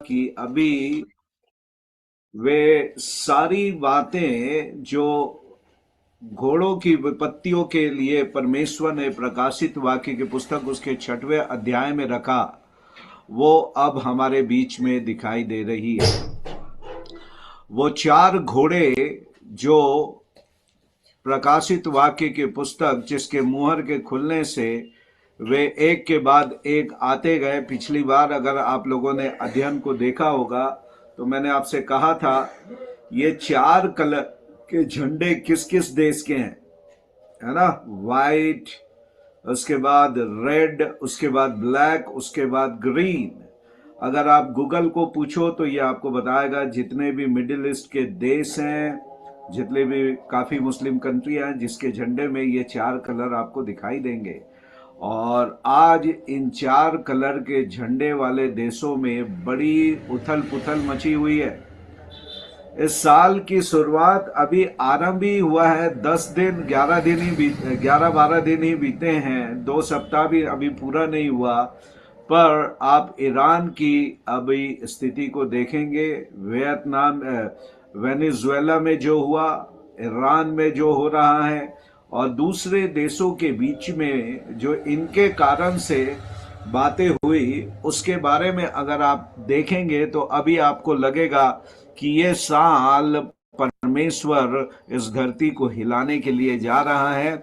कि अभी वे सारी बातें जो घोड़ों की विपत्तियों के लिए परमेश्वर ने प्रकाशित वाक्य की पुस्तक उसके 6वें अध्याय में रखा, वो अब हमारे बीच में दिखाई दे रही है। वो 4 घोड़े जो प्रकाशित वाक्य की पुस्तक जिसके मुहर के खुलने से वे एक के बाद एक आते गए। पिछली बार अगर आप लोगों ने अध्ययन को देखा होगा तो मैंने आपसे कहा था ये 4 कलर के झंडे किस किस देश के हैं, है ना। वाइट, उसके बाद रेड, उसके बाद ब्लैक, उसके बाद ग्रीन। अगर आप गूगल को पूछो तो ये आपको बताएगा जितने भी मिडिल ईस्ट के देश हैं, जितने भी काफी मुस्लिम कंट्री हैं, जिसके झंडे में ये 4 कलर आपको दिखाई देंगे। और आज इन 4 कलर के झंडे वाले देशों में बड़ी उथल पुथल मची हुई है। इस साल की शुरुआत अभी आरंभ ही हुआ है। 10 दिन 11 दिन ही 11-12 दिन ही बीते हैं, 2 सप्ताह भी अभी पूरा नहीं हुआ। पर आप ईरान की अभी स्थिति को देखेंगे, वियतनाम, वेनेजुएला में जो हुआ, ईरान में जो हो रहा है, और दूसरे देशों के बीच में जो इनके कारण से बातें हुई, उसके बारे में अगर आप देखेंगे तो अभी आपको लगेगा कि ये साल परमेश्वर इस धरती को हिलाने के लिए जा रहा है।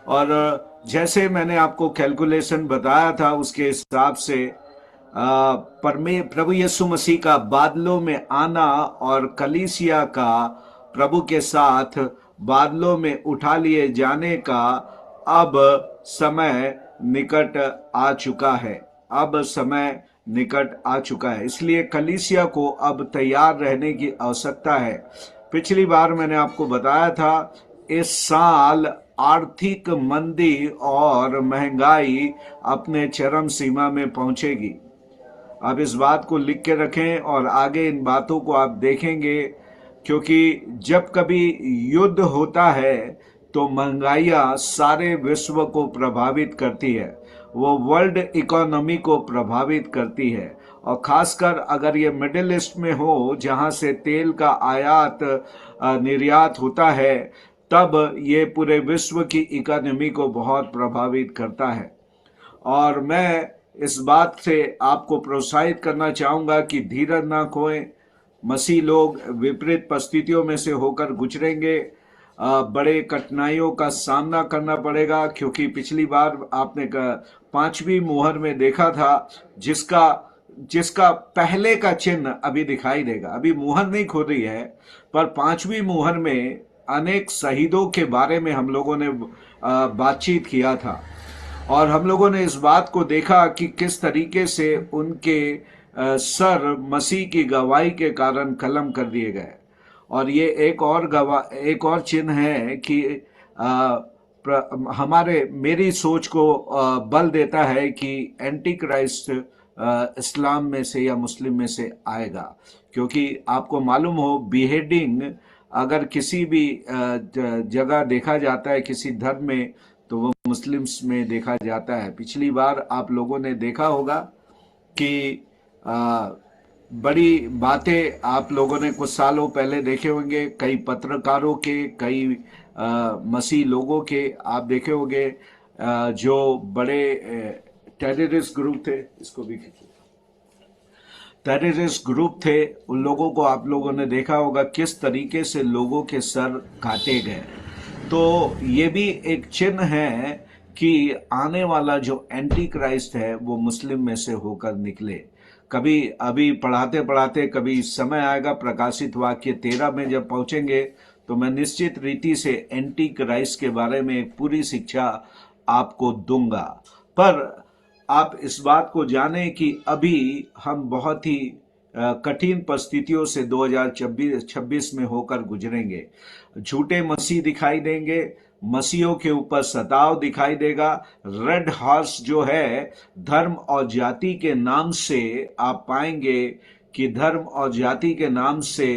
और जैसे मैंने आपको कैलकुलेशन बताया था उसके हिसाब से प्रभु यीशु मसीह का बादलों में आना और कलीसिया का प्रभु के साथ बादलों में उठा लिए जाने का अब समय निकट आ चुका है। अब समय निकट आ चुका है, इसलिए कलीसिया को अब तैयार रहने की आवश्यकता है। पिछली बार मैंने आपको बताया था इस साल आर्थिक मंदी और महंगाई अपने चरम सीमा में पहुंचेगी। आप इस बात को लिख के रखें और आगे इन बातों को आप देखेंगे, क्योंकि जब कभी युद्ध होता है तो महंगाइयाँ सारे विश्व को प्रभावित करती है, वो वर्ल्ड इकोनॉमी को प्रभावित करती है। और खासकर अगर ये मिडिल ईस्ट में हो जहाँ से तेल का आयात निर्यात होता है, तब ये पूरे विश्व की इकोनॉमी को बहुत प्रभावित करता है। और मैं इस बात से आपको प्रोत्साहित करना चाहूंगा कि धीरज ना खोएं। मसीह लोग विपरीत परिस्थितियों में से होकर गुजरेंगे, बड़े कठिनाइयों का सामना करना पड़ेगा, क्योंकि पिछली बार आपने 5वीं मुहर में देखा था जिसका जिसका पहले का चिन्ह अभी दिखाई देगा। अभी मुहर नहीं खोली है, पर 5वीं मुहर में अनेक शहीदों के बारे में हम लोगों ने बातचीत किया था, और हम लोगों ने इस बात को देखा कि किस तरीके से उनके सर मसीह की गवाही के कारण कलम कर दिए गए। और ये एक और चिन्ह है कि हमारे मेरी सोच को बल देता है कि एंटी क्राइस्ट इस्लाम में से या मुस्लिम में से आएगा। क्योंकि आपको मालूम हो, बिहेडिंग अगर किसी भी जगह देखा जाता है किसी धर्म में, तो वो मुस्लिम्स में देखा जाता है। पिछली बार आप लोगों ने देखा होगा कि बड़ी बातें आप लोगों ने कुछ सालों पहले देखे होंगे, कई पत्रकारों के, कई मसीह लोगों के आप देखे होंगे, जो बड़े टेररिस्ट ग्रुप थे, इसको भी टेररिस्ट ग्रुप थे, उन लोगों को आप लोगों ने देखा होगा किस तरीके से लोगों के सर काटे गए। तो ये भी एक चिन्ह है कि आने वाला जो एंटी क्राइस्ट है वो मुस्लिम में से होकर निकले। कभी अभी पढ़ाते पढ़ाते कभी समय आएगा, प्रकाशित वाक्य 13 में जब पहुंचेंगे तो मैं निश्चित रीति से एंटी क्राइस्ट के बारे में एक पूरी शिक्षा आपको दूंगा। पर आप इस बात को जानें कि अभी हम बहुत ही कठिन परिस्थितियों से 2026 में होकर गुजरेंगे। झूठे मसीह दिखाई देंगे, मसीहों के ऊपर सताव दिखाई देगा। रेड हॉर्स जो है, धर्म और जाति के नाम से आप पाएंगे कि धर्म और जाति के नाम से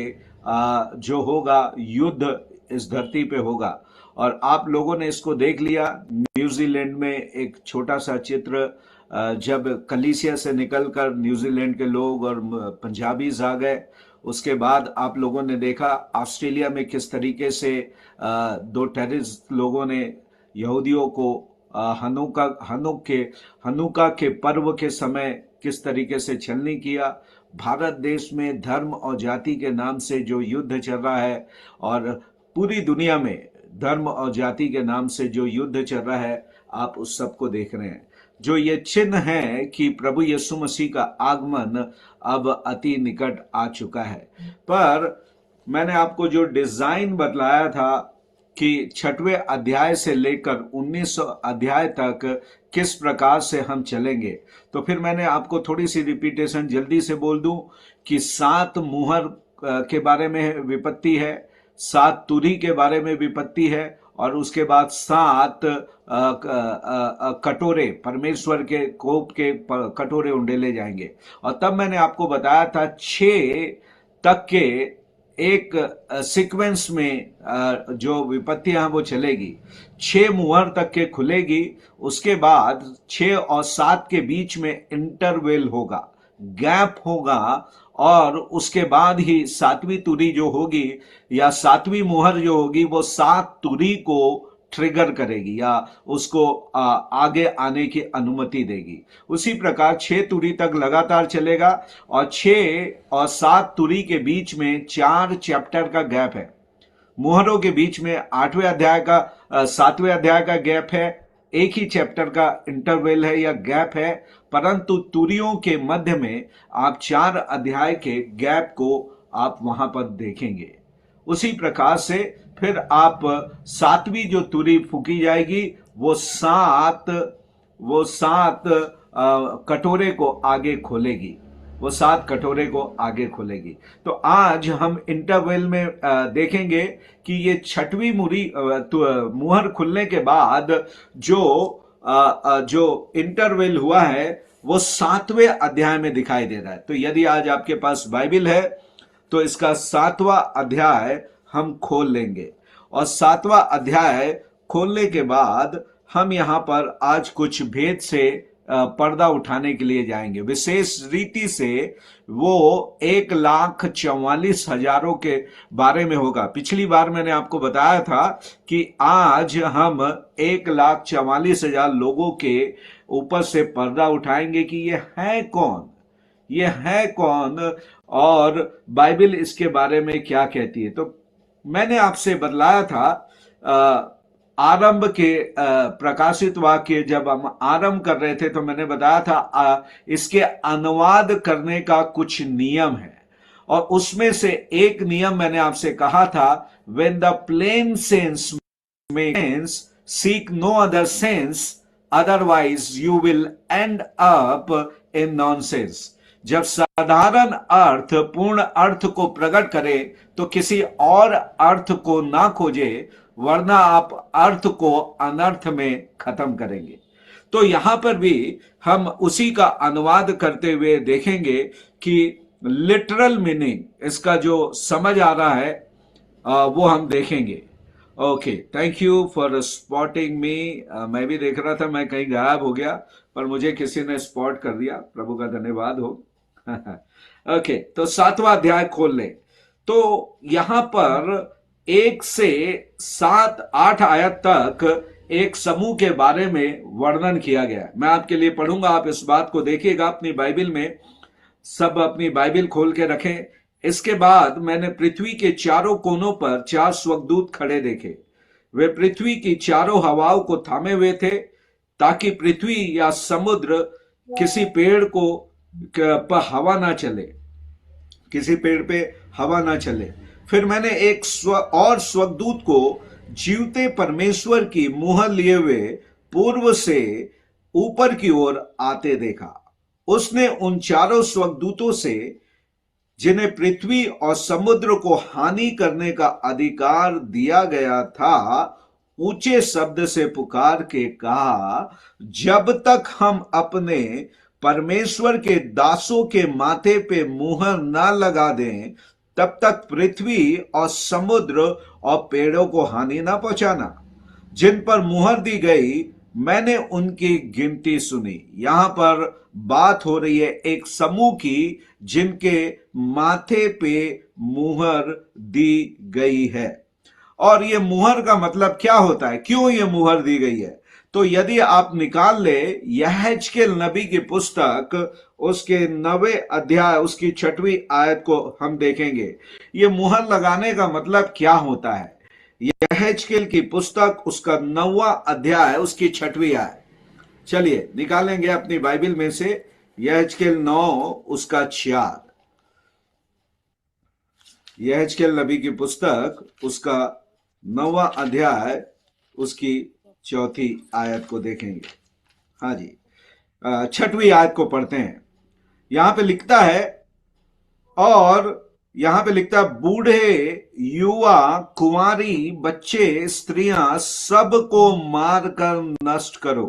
जो होगा युद्ध इस धरती पे होगा। और आप लोगों ने इसको देख लिया, न्यूजीलैंड में एक छोटा सा चित्र जब कलीसिया से निकलकर न्यूजीलैंड के लोग और पंजाबीज आ गए, उसके बाद आप लोगों ने देखा ऑस्ट्रेलिया में किस तरीके से दो टेररिस्ट लोगों ने यहूदियों को हनुका के पर्व के समय किस तरीके से छलनी किया। भारत देश में धर्म और जाति के नाम से जो युद्ध चल रहा है और पूरी दुनिया में धर्म और जाति के नाम से जो युद्ध चल रहा है, आप उस सब को देख रहे हैं। जो ये चिन्ह है कि प्रभु यीशु मसीह का आगमन अब अति निकट आ चुका है। पर मैंने आपको जो डिजाइन बतलाया था कि 6वें अध्याय से लेकर 19 अध्याय तक किस प्रकार से हम चलेंगे, तो फिर मैंने आपको थोड़ी सी रिपीटेशन जल्दी से बोल दूं कि 7 मुहर के बारे में विपत्ति है, 7 तुरही के बारे में विपत्ति है, और उसके बाद 7 कटोरे, परमेश्वर के कोप के कटोरे उंडेले जाएंगे। और तब मैंने आपको बताया था 6 तक के एक सीक्वेंस में जो विपत्तियां वो चलेगी, 6 मुहर तक के खुलेगी, उसके बाद 6 और 7 के बीच में इंटरवेल होगा, गैप होगा, और उसके बाद ही 7वीं तुरही जो होगी या 7वीं मुहर जो होगी वो 7 तुरही को ट्रिगर करेगी या उसको आगे आने की अनुमति देगी। उसी प्रकार 6 तुरही तक लगातार चलेगा और 6 और 7 तुरही के बीच में 4 चैप्टर का गैप है। मुहरों के बीच में 8वें अध्याय का 7वें अध्याय का गैप है, एक ही चैप्टर का इंटरवेल है या गैप है, परंतु तुरियों के मध्य में आप 4 अध्याय के गैप को आप वहां पर देखेंगे। उसी प्रकार से फिर आप 7वीं जो तुरी फूकी जाएगी वो 7 कटोरे को आगे खोलेगी, वो 7 कटोरे को आगे खोलेगी। तो आज हम इंटरवेल में देखेंगे कि ये 6वीं मुहर खुलने के बाद जो इंटरवेल हुआ है वो 7वें अध्याय में दिखाई दे रहा है। तो यदि आज आपके पास बाइबल है तो इसका 7वां अध्याय हम खोल लेंगे, और 7वां अध्याय खोलने के बाद हम यहां पर आज कुछ भेद से पर्दा उठाने के लिए जाएंगे। विशेष रीति से वो 1,44,000 के बारे में होगा। पिछली बार मैंने आपको बताया था कि आज हम 1,44,000 लोगों के ऊपर से पर्दा उठाएंगे कि ये है कौन, ये है कौन, और बाइबल इसके बारे में क्या कहती है। तो मैंने आपसे बतलाया था आरंभ के प्रकाशित वाक्य, जब हम आरंभ कर रहे थे तो मैंने बताया था इसके अनुवाद करने का कुछ नियम है, और उसमें से एक नियम मैंने आपसे कहा था, when the plain sense makes sense, seek no other sense, otherwise you will end up in nonsense। जब साधारण अर्थ पूर्ण अर्थ को प्रकट करे तो किसी और अर्थ को ना खोजे, वरना आप अर्थ को अनर्थ में खत्म करेंगे। तो यहां पर भी हम उसी का अनुवाद करते हुए देखेंगे कि लिटरल मीनिंग, इसका जो समझ आ रहा है वो हम देखेंगे। Okay, thank you for spotting मी। मैं भी देख रहा था मैं कहीं गायब हो गया, पर मुझे किसी ने स्पॉट कर दिया, प्रभु का धन्यवाद हो। ओके, तो 7वां अध्याय खोल लें। तो यहां पर 1 से 7-8 आयत तक एक समूह के बारे में वर्णन किया गया। मैं आपके लिए पढ़ूंगा, आप इस बात को देखिएगा अपनी बाइबल में, सब अपनी बाइबल खोल के रखें। इसके बाद मैंने पृथ्वी के चारों कोनों पर 4 स्वर्गदूत खड़े देखे। वे पृथ्वी की चारों हवाओं को थामे हुए थे, ताकि पृथ्वी या समुद्र किसी पेड़ को पर हवा ना चले, किसी पेड़ पे हवा ना चले। फिर मैंने एक और स्वर्गदूत को जीवते परमेश्वर की मुहर लिए हुए पूर्व से ऊपर की ओर आते देखा। उसने उन चारों स्वर्गदूतों से, जिन्हें पृथ्वी और समुद्र को हानि करने का अधिकार दिया गया था, ऊंचे शब्द से पुकार के कहा, जब तक हम अपने परमेश्वर के दासों के माथे पे मुहर ना लगा दें, तब तक पृथ्वी और समुद्र और पेड़ों को हानि ना पहुंचाना। जिन पर मुहर दी गई मैंने उनकी गिनती सुनी। यहां पर बात हो रही है एक समूह की जिनके माथे पे मुहर दी गई है। और ये मुहर का मतलब क्या होता है, क्यों ये मुहर दी गई है? तो यदि आप निकाल ले यहेजकेल नबी की पुस्तक, उसके 9वें अध्याय उसकी 6वीं आयत को हम देखेंगे। ये मुहर लगाने का मतलब क्या होता है? यहेजकेल की पुस्तक उसका 9वां अध्याय उसकी 6वीं आयत, चलिए निकालेंगे अपनी बाइबल में से। यहेजकेल 9 उसका 4, यहेजकेल नबी की पुस्तक उसका 9वां अध्याय उसकी 4थी आयत को देखेंगे। हाँ जी, 6वीं आयत को पढ़ते हैं। यहां पे लिखता है, और यहां पे लिखता है, बूढ़े, युवा, कुंवारी, बच्चे, स्त्रियां सबको मारकर नष्ट करो,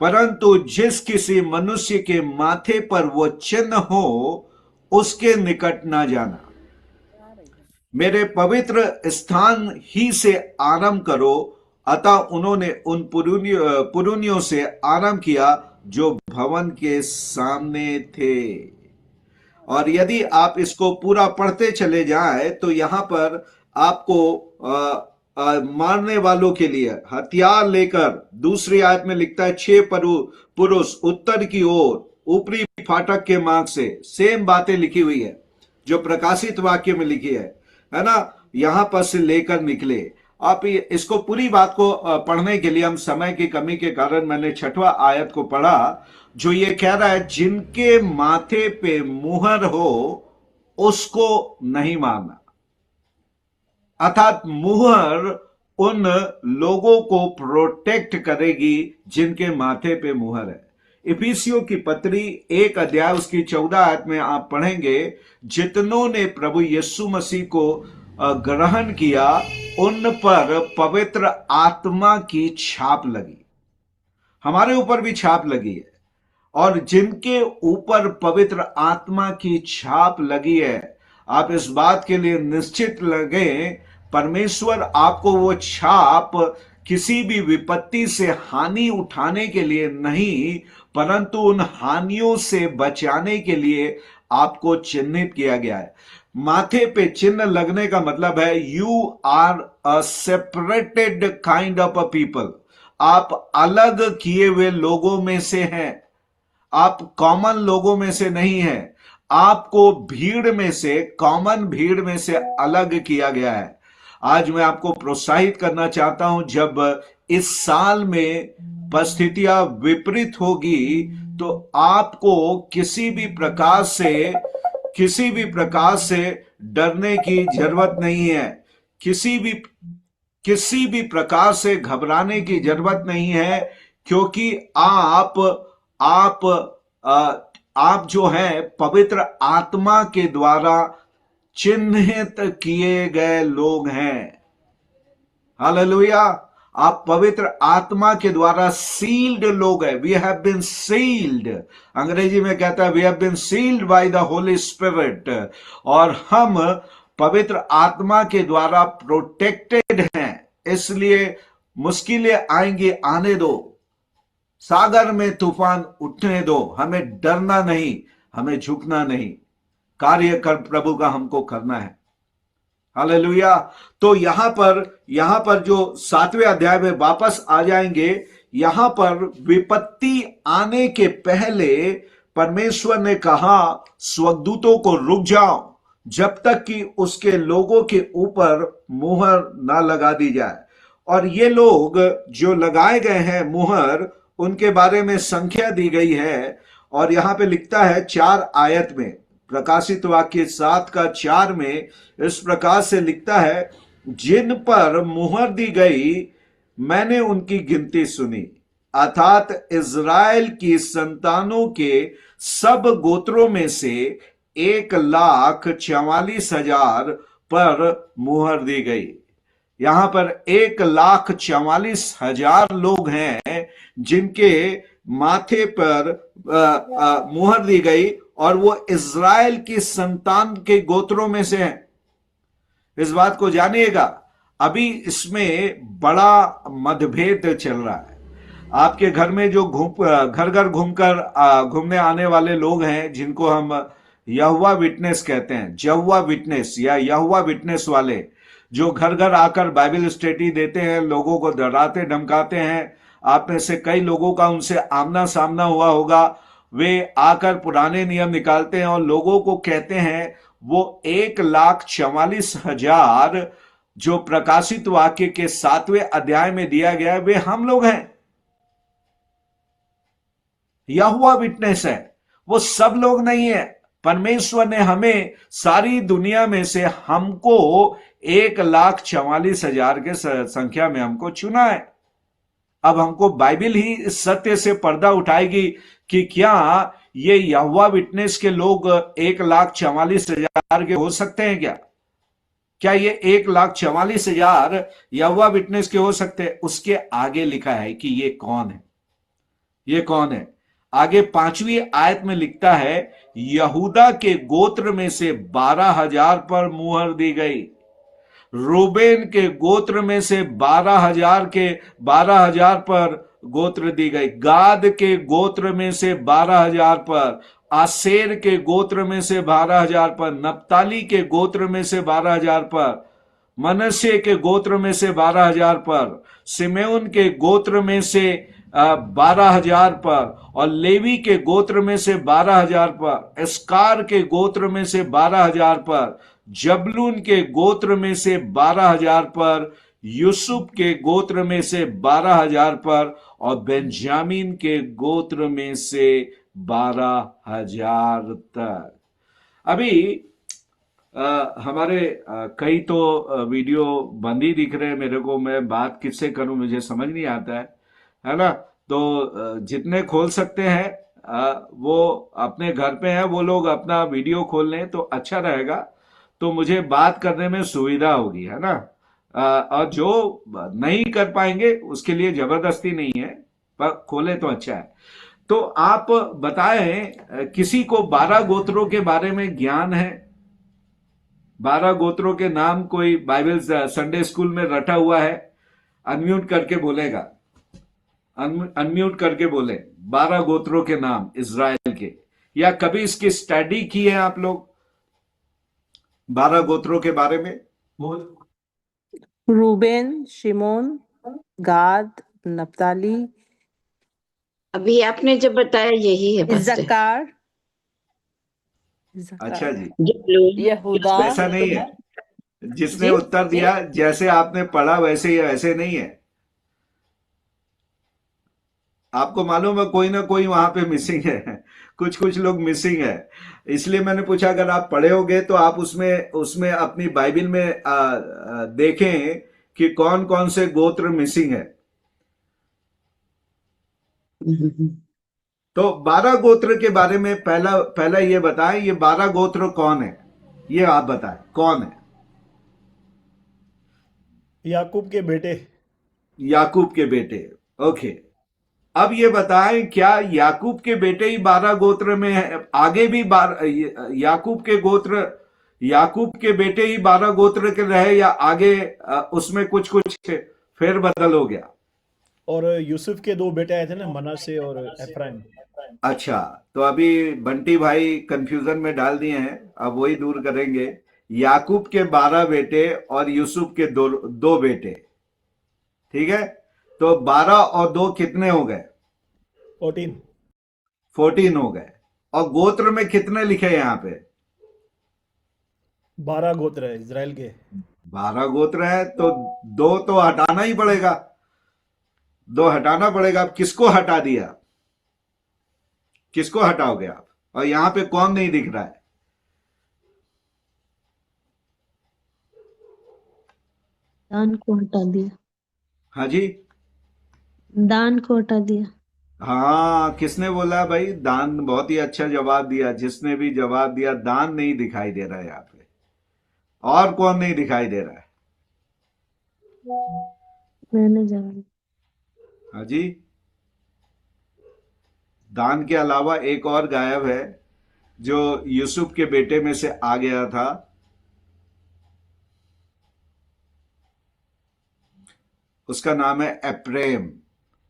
परंतु जिस किसी मनुष्य के माथे पर वो चिन्ह हो उसके निकट ना जाना। मेरे पवित्र स्थान ही से आरंभ करो। अतः उन्होंने उन पुरुनियों से आरंभ किया जो भवन के सामने थे। और यदि आप इसको पूरा पढ़ते चले जाएं तो यहां पर आपको मारने वालों के लिए हथियार लेकर, दूसरी आयत में लिखता है 6 पुरुष उत्तर की ओर ऊपरी फाटक के मार्ग से, सेम बातें लिखी हुई है जो प्रकाशित वाक्य में लिखी है ना, यहां पर से लेकर निकले। आप इसको पूरी बात को पढ़ने के लिए, हम समय की कमी के कारण मैंने 6वां आयत को पढ़ा, जो ये कह रहा है जिनके माथे पे मुहर हो उसको नहीं मारना। अर्थात मुहर उन लोगों को प्रोटेक्ट करेगी जिनके माथे पे मुहर है। इफिसियों की पत्री 1 अध्याय उसकी 14 आयत में आप पढ़ेंगे, जितनों ने प्रभु यीशु मसीह को ग्रहण किया उन पर पवित्र आत्मा की छाप लगी। हमारे ऊपर भी छाप लगी है, और जिनके ऊपर पवित्र आत्मा की छाप लगी है, आप इस बात के लिए निश्चित लगे, परमेश्वर आपको वो छाप किसी भी विपत्ति से हानि उठाने के लिए नहीं, परंतु उन हानियों से बचाने के लिए आपको चिन्हित किया गया है। माथे पे चिन्ह लगने का मतलब है you are a separated kind of a people. आप अलग किए हुए लोगों में से हैं, आप कॉमन लोगों में से नहीं हैं। आपको भीड़ में से, कॉमन भीड़ में से अलग किया गया है। आज मैं आपको प्रोत्साहित करना चाहता हूं, जब इस साल में परिस्थितियां विपरीत होगी तो आपको किसी भी प्रकार से डरने की जरूरत नहीं है, किसी भी प्रकार से घबराने की जरूरत नहीं है, क्योंकि आप जो है पवित्र आत्मा के द्वारा चिन्हित किए गए लोग हैं। हालेलुया! आप पवित्र आत्मा के द्वारा सील्ड लोग हैं। वी हैव बीन सील्ड, अंग्रेजी में कहता है we have been sealed by the Holi Spirit. और हम पवित्र आत्मा के द्वारा प्रोटेक्टेड हैं। इसलिए मुश्किलें आएंगी, आने दो, सागर में तूफान उठने दो, हमें डरना नहीं, हमें झुकना नहीं, कार्य कर प्रभु का हमको करना है। हालेलुया! तो यहां पर जो 7वें अध्याय में वापस आ जाएंगे, यहां पर विपत्ति आने के पहले परमेश्वर ने कहा स्वर्गदूतों को रुक जाओ जब तक कि उसके लोगों के ऊपर मुहर ना लगा दी जाए। और ये लोग जो लगाए गए हैं मुहर, उनके बारे में संख्या दी गई है। और यहां पे लिखता है 4 आयत में, प्रकाशित वाक्य 7 का 4 में इस प्रकार से लिखता है, जिन पर मुहर दी गई मैंने उनकी गिनती सुनी, अर्थात इज़राइल की संतानों के सब गोत्रों में से 1,44,000 पर मुहर दी गई। यहां पर 1,44,000 लोग हैं जिनके माथे पर मुहर दी गई, और वो इज़राइल की संतान के गोत्रों में से हैं। इस बात को जानिएगा, अभी इसमें बड़ा मतभेद चल रहा है। आपके घर में जो घर घर घूमकर घूमने आने वाले लोग हैं, जिनको हम यहोवा विटनेस कहते हैं, यहोवा विटनेस या यहोवा विटनेस वाले, जो घर घर आकर बाइबल स्टडी देते हैं, लोगों को डराते धमकाते हैं। आप में से कई लोगों का उनसे आमना सामना हुआ होगा। वे आकर पुराने नियम निकालते हैं और लोगों को कहते हैं वो 1,44,000 जो प्रकाशित वाक्य के 7वें अध्याय में दिया गया है, वे हम लोग हैं। यहोवा विटनेस है, वो सब लोग नहीं है। परमेश्वर ने हमें सारी दुनिया में से हमको 1,44,000 के संख्या में हमको चुना है। अब हमको बाइबल ही इस सत्य से पर्दा उठाएगी कि क्या ये यहोवा विटनेस के लोग 1,44,000 के हो सकते हैं क्या? क्या ये 1,44,000 यहोवा विटनेस के हो सकते हैं? उसके आगे लिखा है कि ये कौन है, ये कौन है। आगे 5वीं आयत में लिखता है, यहूदा के गोत्र में से 12,000 पर मुहर दी गई। रूबेन के गोत्र में से 12,000 पर गोत्र दी गई। गाद के गोत्र में से 12,000 पर, आसेर के गोत्र में से 12,000 पर, नप्ताली के गोत्र में से 12,000 पर, मनश्शे के गोत्र में से 12,000 पर, सिमेउन के गोत्र में से 12,000 पर, और लेवी के गोत्र में से 12,000 पर, एस्कार के गोत्र में से 12,000 पर, जबलून के गोत्र में से 12,000 पर, यूसुफ के गोत्र में से 12,000 पर, और बेंजामिन के गोत्र में से 12,000 तक। अभी हमारे कई तो वीडियो बंद ही दिख रहे हैं मेरे को। मैं बात किससे करूं, मुझे समझ नहीं आता है ना। तो जितने खोल सकते हैं वो अपने घर पे हैं, वो लोग अपना वीडियो खोल लें तो अच्छा रहेगा, तो मुझे बात करने में सुविधा होगी, है ना। और जो नहीं कर पाएंगे उसके लिए जबरदस्ती नहीं है, पर खोले तो अच्छा है। तो आप बताएं, किसी को 12 गोत्रों के बारे में ज्ञान है? 12 गोत्रों के नाम कोई बाइबल संडे स्कूल में रटा हुआ है? अनम्यूट करके बोलेगा, अनम्यूट करके बोले 12 गोत्रों के नाम इज़राइल के, या कभी इसकी स्टडी की है आप लोग 12 गोत्रों के बारे में? रूबेन, शिमोन, गाद, नप्ताली, अभी आपने जब बताया यही है पास्टर। इज़्ज़कार, अच्छा जी, यहूदा। ऐसा नहीं है जिसने जी? उत्तर दिया जैसे आपने पढ़ा वैसे ही, वैसे नहीं है। आपको मालूम है कोई ना कोई वहां पे मिसिंग है, कुछ कुछ लोग मिसिंग है। इसलिए मैंने पूछा, अगर आप पढ़े होगे तो आप उसमें उसमें अपनी बाइबल में देखें कि कौन कौन से गोत्र मिसिंग है। तो 12 गोत्र के बारे में पहला पहला ये बताएं, ये 12 गोत्र कौन है, ये आप बताएं कौन है। याकूब के बेटे। याकूब के बेटे, ओके। अब ये बताएं, क्या याकूब के बेटे ही 12 गोत्र में है? आगे भी याकूब के गोत्र, याकूब के बेटे ही 12 गोत्र के रहे, या आगे उसमें कुछ कुछ फेर बदल हो गया? और यूसुफ के 2 बेटे आए थे ना, मनासे और एफ्राइम। अच्छा, तो अभी बंटी भाई कंफ्यूजन में डाल दिए हैं, अब वही दूर करेंगे। याकूब के 12 बेटे और यूसुफ के दो बेटे, ठीक है। तो 12 और 2 कितने हो गए? 14 हो गए। और गोत्र में कितने लिखे यहाँ पे? 12 गोत्र है इजराइल के। 12 गोत्र है, तो 2 तो हटाना ही पड़ेगा, 2 हटाना पड़ेगा। अब किसको हटा दिया, किसको हटाओगे आप? और यहाँ पे कौन नहीं दिख रहा है? दान को हटा दिया। हाँ जी, दान को हटा दिया। हाँ, किसने बोला भाई दान? बहुत ही अच्छा जवाब दिया, जिसने भी जवाब दिया। दान नहीं दिखाई दे रहा है यहाँ पे। और कौन नहीं दिखाई दे रहा है? मैंने जवाब। हाँ जी, दान के अलावा एक और गायब है जो यूसुफ के बेटे में से आ गया था। उसका नाम है एप्रेम।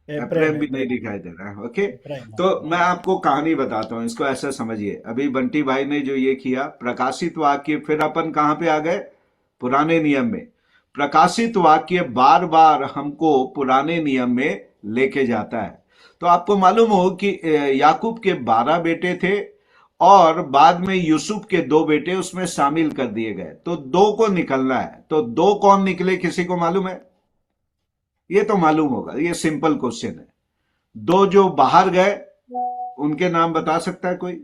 एप्रेम भी नहीं दिखाई दे रहा है। ओके, तो मैं आपको कहानी बताता हूं, इसको ऐसा समझिए। अभी बंटी भाई ने जो ये किया, प्रकाशित वाक्य, फिर अपन कहां पे आ गए? पुराने नियम में। प्रकाशित वाक्य बार बार हमको पुराने नियम में लेके जाता है। तो आपको मालूम हो कि याकूब के 12 बेटे थे और बाद में यूसुफ के 2 बेटे उसमें शामिल कर दिए गए, तो 2 को निकलना है। तो 2 कौन निकले, किसी को मालूम है? ये तो मालूम होगा, ये सिंपल क्वेश्चन है। 2 जो बाहर गए उनके नाम बता सकता है कोई?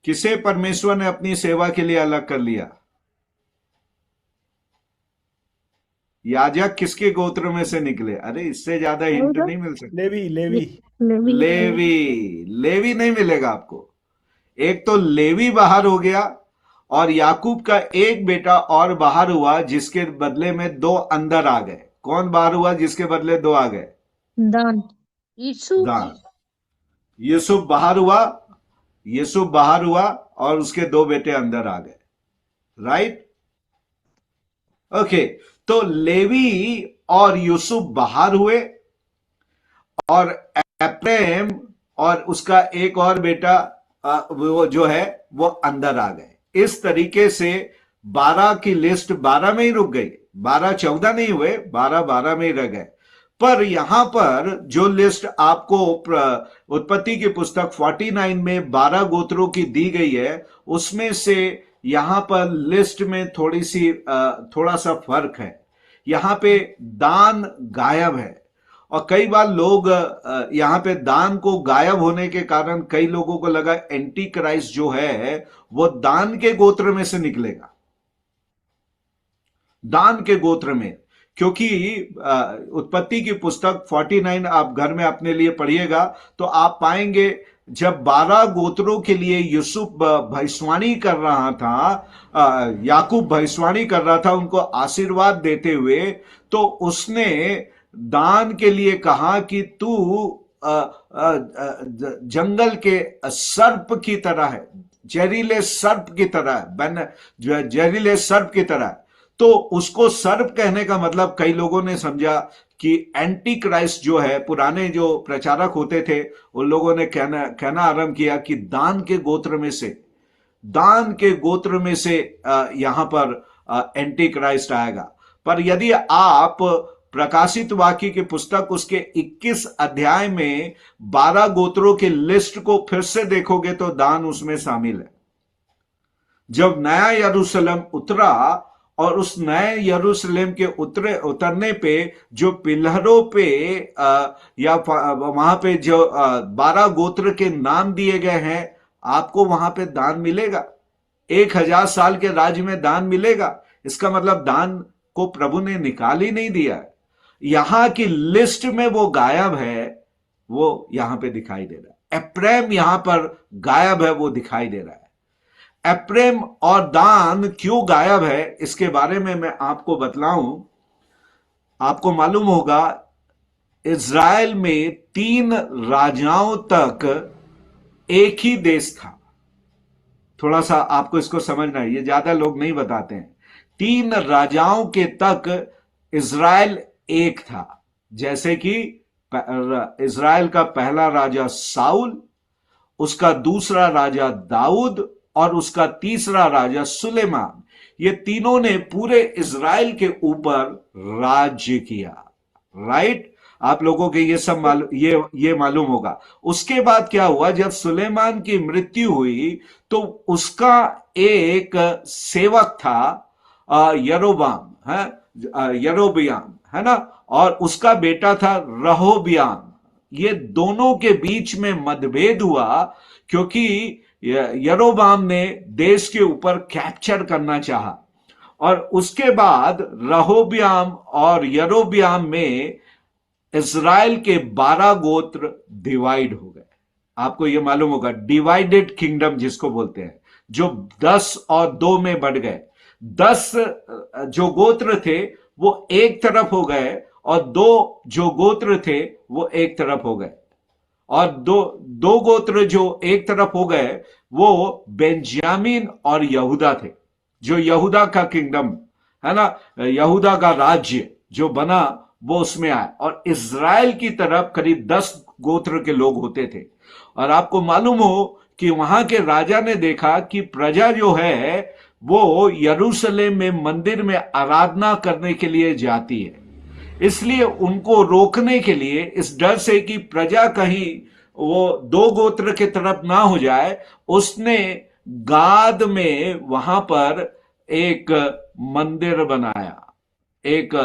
किसे परमेश्वर ने अपनी सेवा के लिए अलग कर लिया? याजक किसके गोत्र में से निकले? अरे इससे ज्यादा हिंट नहीं मिल सकता। लेवी लेवी लेवी लेवी। लेवी नहीं मिलेगा आपको। एक तो लेवी बाहर हो गया और याकूब का एक बेटा और बाहर हुआ जिसके बदले में 2 अंदर आ गए। कौन बाहर हुआ जिसके बदले 2 आ गए? दान यीशु दान। यूसुफ बाहर हुआ, यूसुफ बाहर हुआ और उसके 2 बेटे अंदर आ गए। Right, okay. तो लेवी और यूसुफ बाहर हुए और एप्रेम और उसका एक और बेटा वो जो है वो अंदर आ गए। इस तरीके से 12 की लिस्ट 12 में ही रुक गई। 12 14 नहीं हुए, 12 12 में ही रह गए। पर यहां पर जो लिस्ट आपको उत्पत्ति की पुस्तक 49 में 12 गोत्रों की दी गई है, उसमें से यहां पर लिस्ट में थोड़ा सा फर्क है। यहां पे दान गायब है और कई बार लोग यहां पे दान को गायब होने के कारण कई लोगों को लगा एंटी क्राइस्ट जो है वो दान के गोत्र में से निकलेगा। दान के गोत्र में, क्योंकि उत्पत्ति की पुस्तक 49 आप घर में अपने लिए पढ़िएगा तो आप पाएंगे जब 12 गोत्रों के लिए यूसुफ भविष्यवाणी कर रहा था, याकूब भविष्यवाणी कर रहा था उनको आशीर्वाद देते हुए, तो उसने दान के लिए कहा कि तू जंगल के सर्प की तरह है, जहरीले सर्प की तरह है, जहरीले सर्प की तरह है। तो उसको सर्प कहने का मतलब कई लोगों ने समझा कि एंटी क्राइस्ट जो है, पुराने जो प्रचारक होते थे उन लोगों ने कहना आरंभ किया कि दान के गोत्र में से यहां पर एंटी क्राइस्ट आएगा। पर यदि आप प्रकाशित वाक्य की पुस्तक उसके 21 अध्याय में 12 गोत्रों की लिस्ट को फिर से देखोगे तो दान उसमें शामिल है। जब नया यरूशलेम उतरा और उस नए यरूशलेम के उतरने पे जो पिलरों पे या वहां पे जो 12 गोत्र के नाम दिए गए हैं, आपको वहां पे दान मिलेगा। 1000 साल के राज्य में दान मिलेगा। इसका मतलब दान को प्रभु ने निकाल ही नहीं दिया है। यहां की लिस्ट में वो गायब है, वो यहां पे दिखाई दे रहा है। एप्रेम यहां पर गायब है, वो दिखाई दे रहा है। एप्रेम और दान क्यों गायब है इसके बारे में मैं आपको बतलाऊं। आपको मालूम होगा इज़राइल में 3 राजाओं तक एक ही देश था। थोड़ा सा आपको इसको समझना है, ये ज्यादा लोग नहीं बताते हैं। 3 राजाओं के तक इज़राइल एक था। जैसे कि इज़राइल का पहला राजा साउल, उसका दूसरा राजा दाऊद और उसका तीसरा राजा सुलेमान। ये तीनों ने पूरे इज़राइल के ऊपर राज्य किया। राइट, आप लोगों के ये सब ये मालूम होगा। उसके बाद क्या हुआ, जब सुलेमान की मृत्यु हुई तो उसका एक सेवक था यरोबाम है, यरोबियाम है ना, और उसका बेटा था रहोबियाम। ये दोनों के बीच में मतभेद हुआ क्योंकि यरोबाम ने देश के ऊपर कैप्चर करना चाहा और उसके बाद रहोबियाम और यरोबियाम में इज़राइल के 12 गोत्र डिवाइड हो गए। आपको यह मालूम होगा, डिवाइडेड किंगडम जिसको बोलते हैं, जो 10 और 2 में बढ़ गए। 10 जो गोत्र थे वो एक तरफ हो गए और 2 जो गोत्र थे वो एक तरफ हो गए। और दो गोत्र जो एक तरफ हो गए वो बेंजामिन और यहूदा थे। जो यहूदा का किंगडम है ना, यहूदा का राज्य जो बना वो उसमें आया। और इज़राइल की तरफ करीब 10 गोत्र के लोग होते थे। और आपको मालूम हो कि वहां के राजा ने देखा कि प्रजा जो है वो यरूशलेम में मंदिर में आराधना करने के लिए जाती है, इसलिए उनको रोकने के लिए, इस डर से कि प्रजा कहीं वो 2 गोत्र के तरफ ना हो जाए, उसने गाद में वहां पर एक मंदिर बनाया, एक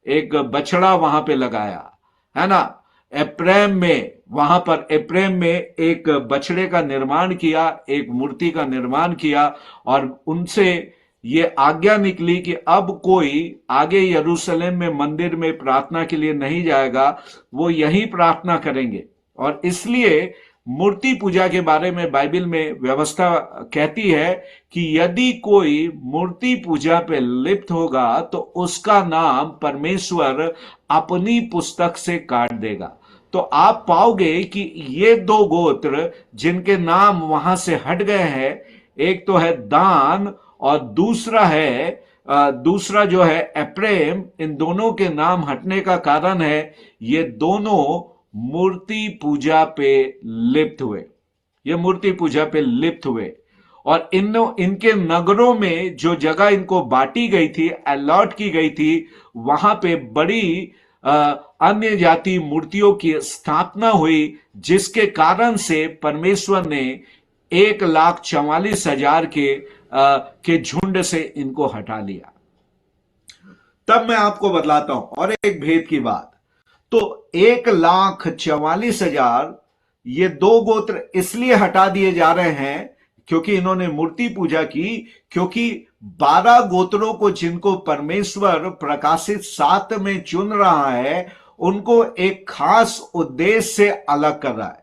एक बछड़ा वहां पे लगाया, है ना। एप्रेम में, वहां पर एप्रेम में एक बछड़े का निर्माण किया, एक मूर्ति का निर्माण किया, और उनसे ये आज्ञा निकली कि अब कोई आगे यरूशलेम में मंदिर में प्रार्थना के लिए नहीं जाएगा, वो यही प्रार्थना करेंगे। और इसलिए मूर्ति पूजा के बारे में बाइबल में व्यवस्था कहती है कि यदि कोई मूर्ति पूजा पे लिप्त होगा तो उसका नाम परमेश्वर अपनी पुस्तक से काट देगा। तो आप पाओगे कि ये 2 गोत्र जिनके नाम वहां से हट गए हैं, एक तो है दान और दूसरा जो है एप्रेम, इन दोनों के नाम हटने का कारण है ये दोनों मूर्ति पूजा पे लिप्त हुए, ये मूर्ति पूजा पे लिप्त हुए। और इनके नगरों में जो जगह इनको बांटी गई थी, अलॉट की गई थी, वहां पे बड़ी अन्य जाति मूर्तियों की स्थापना हुई, जिसके कारण से परमेश्वर ने 1,44,000 के झुंड से इनको हटा लिया। तब मैं आपको बतलाता हूं और एक भेद की बात। तो 1,44,000 ये 2 गोत्र इसलिए हटा दिए जा रहे हैं क्योंकि इन्होंने मूर्ति पूजा की, क्योंकि 12 गोत्रों को जिनको परमेश्वर प्रकाशित 7 में चुन रहा है, उनको एक खास उद्देश्य से अलग कर रहा है,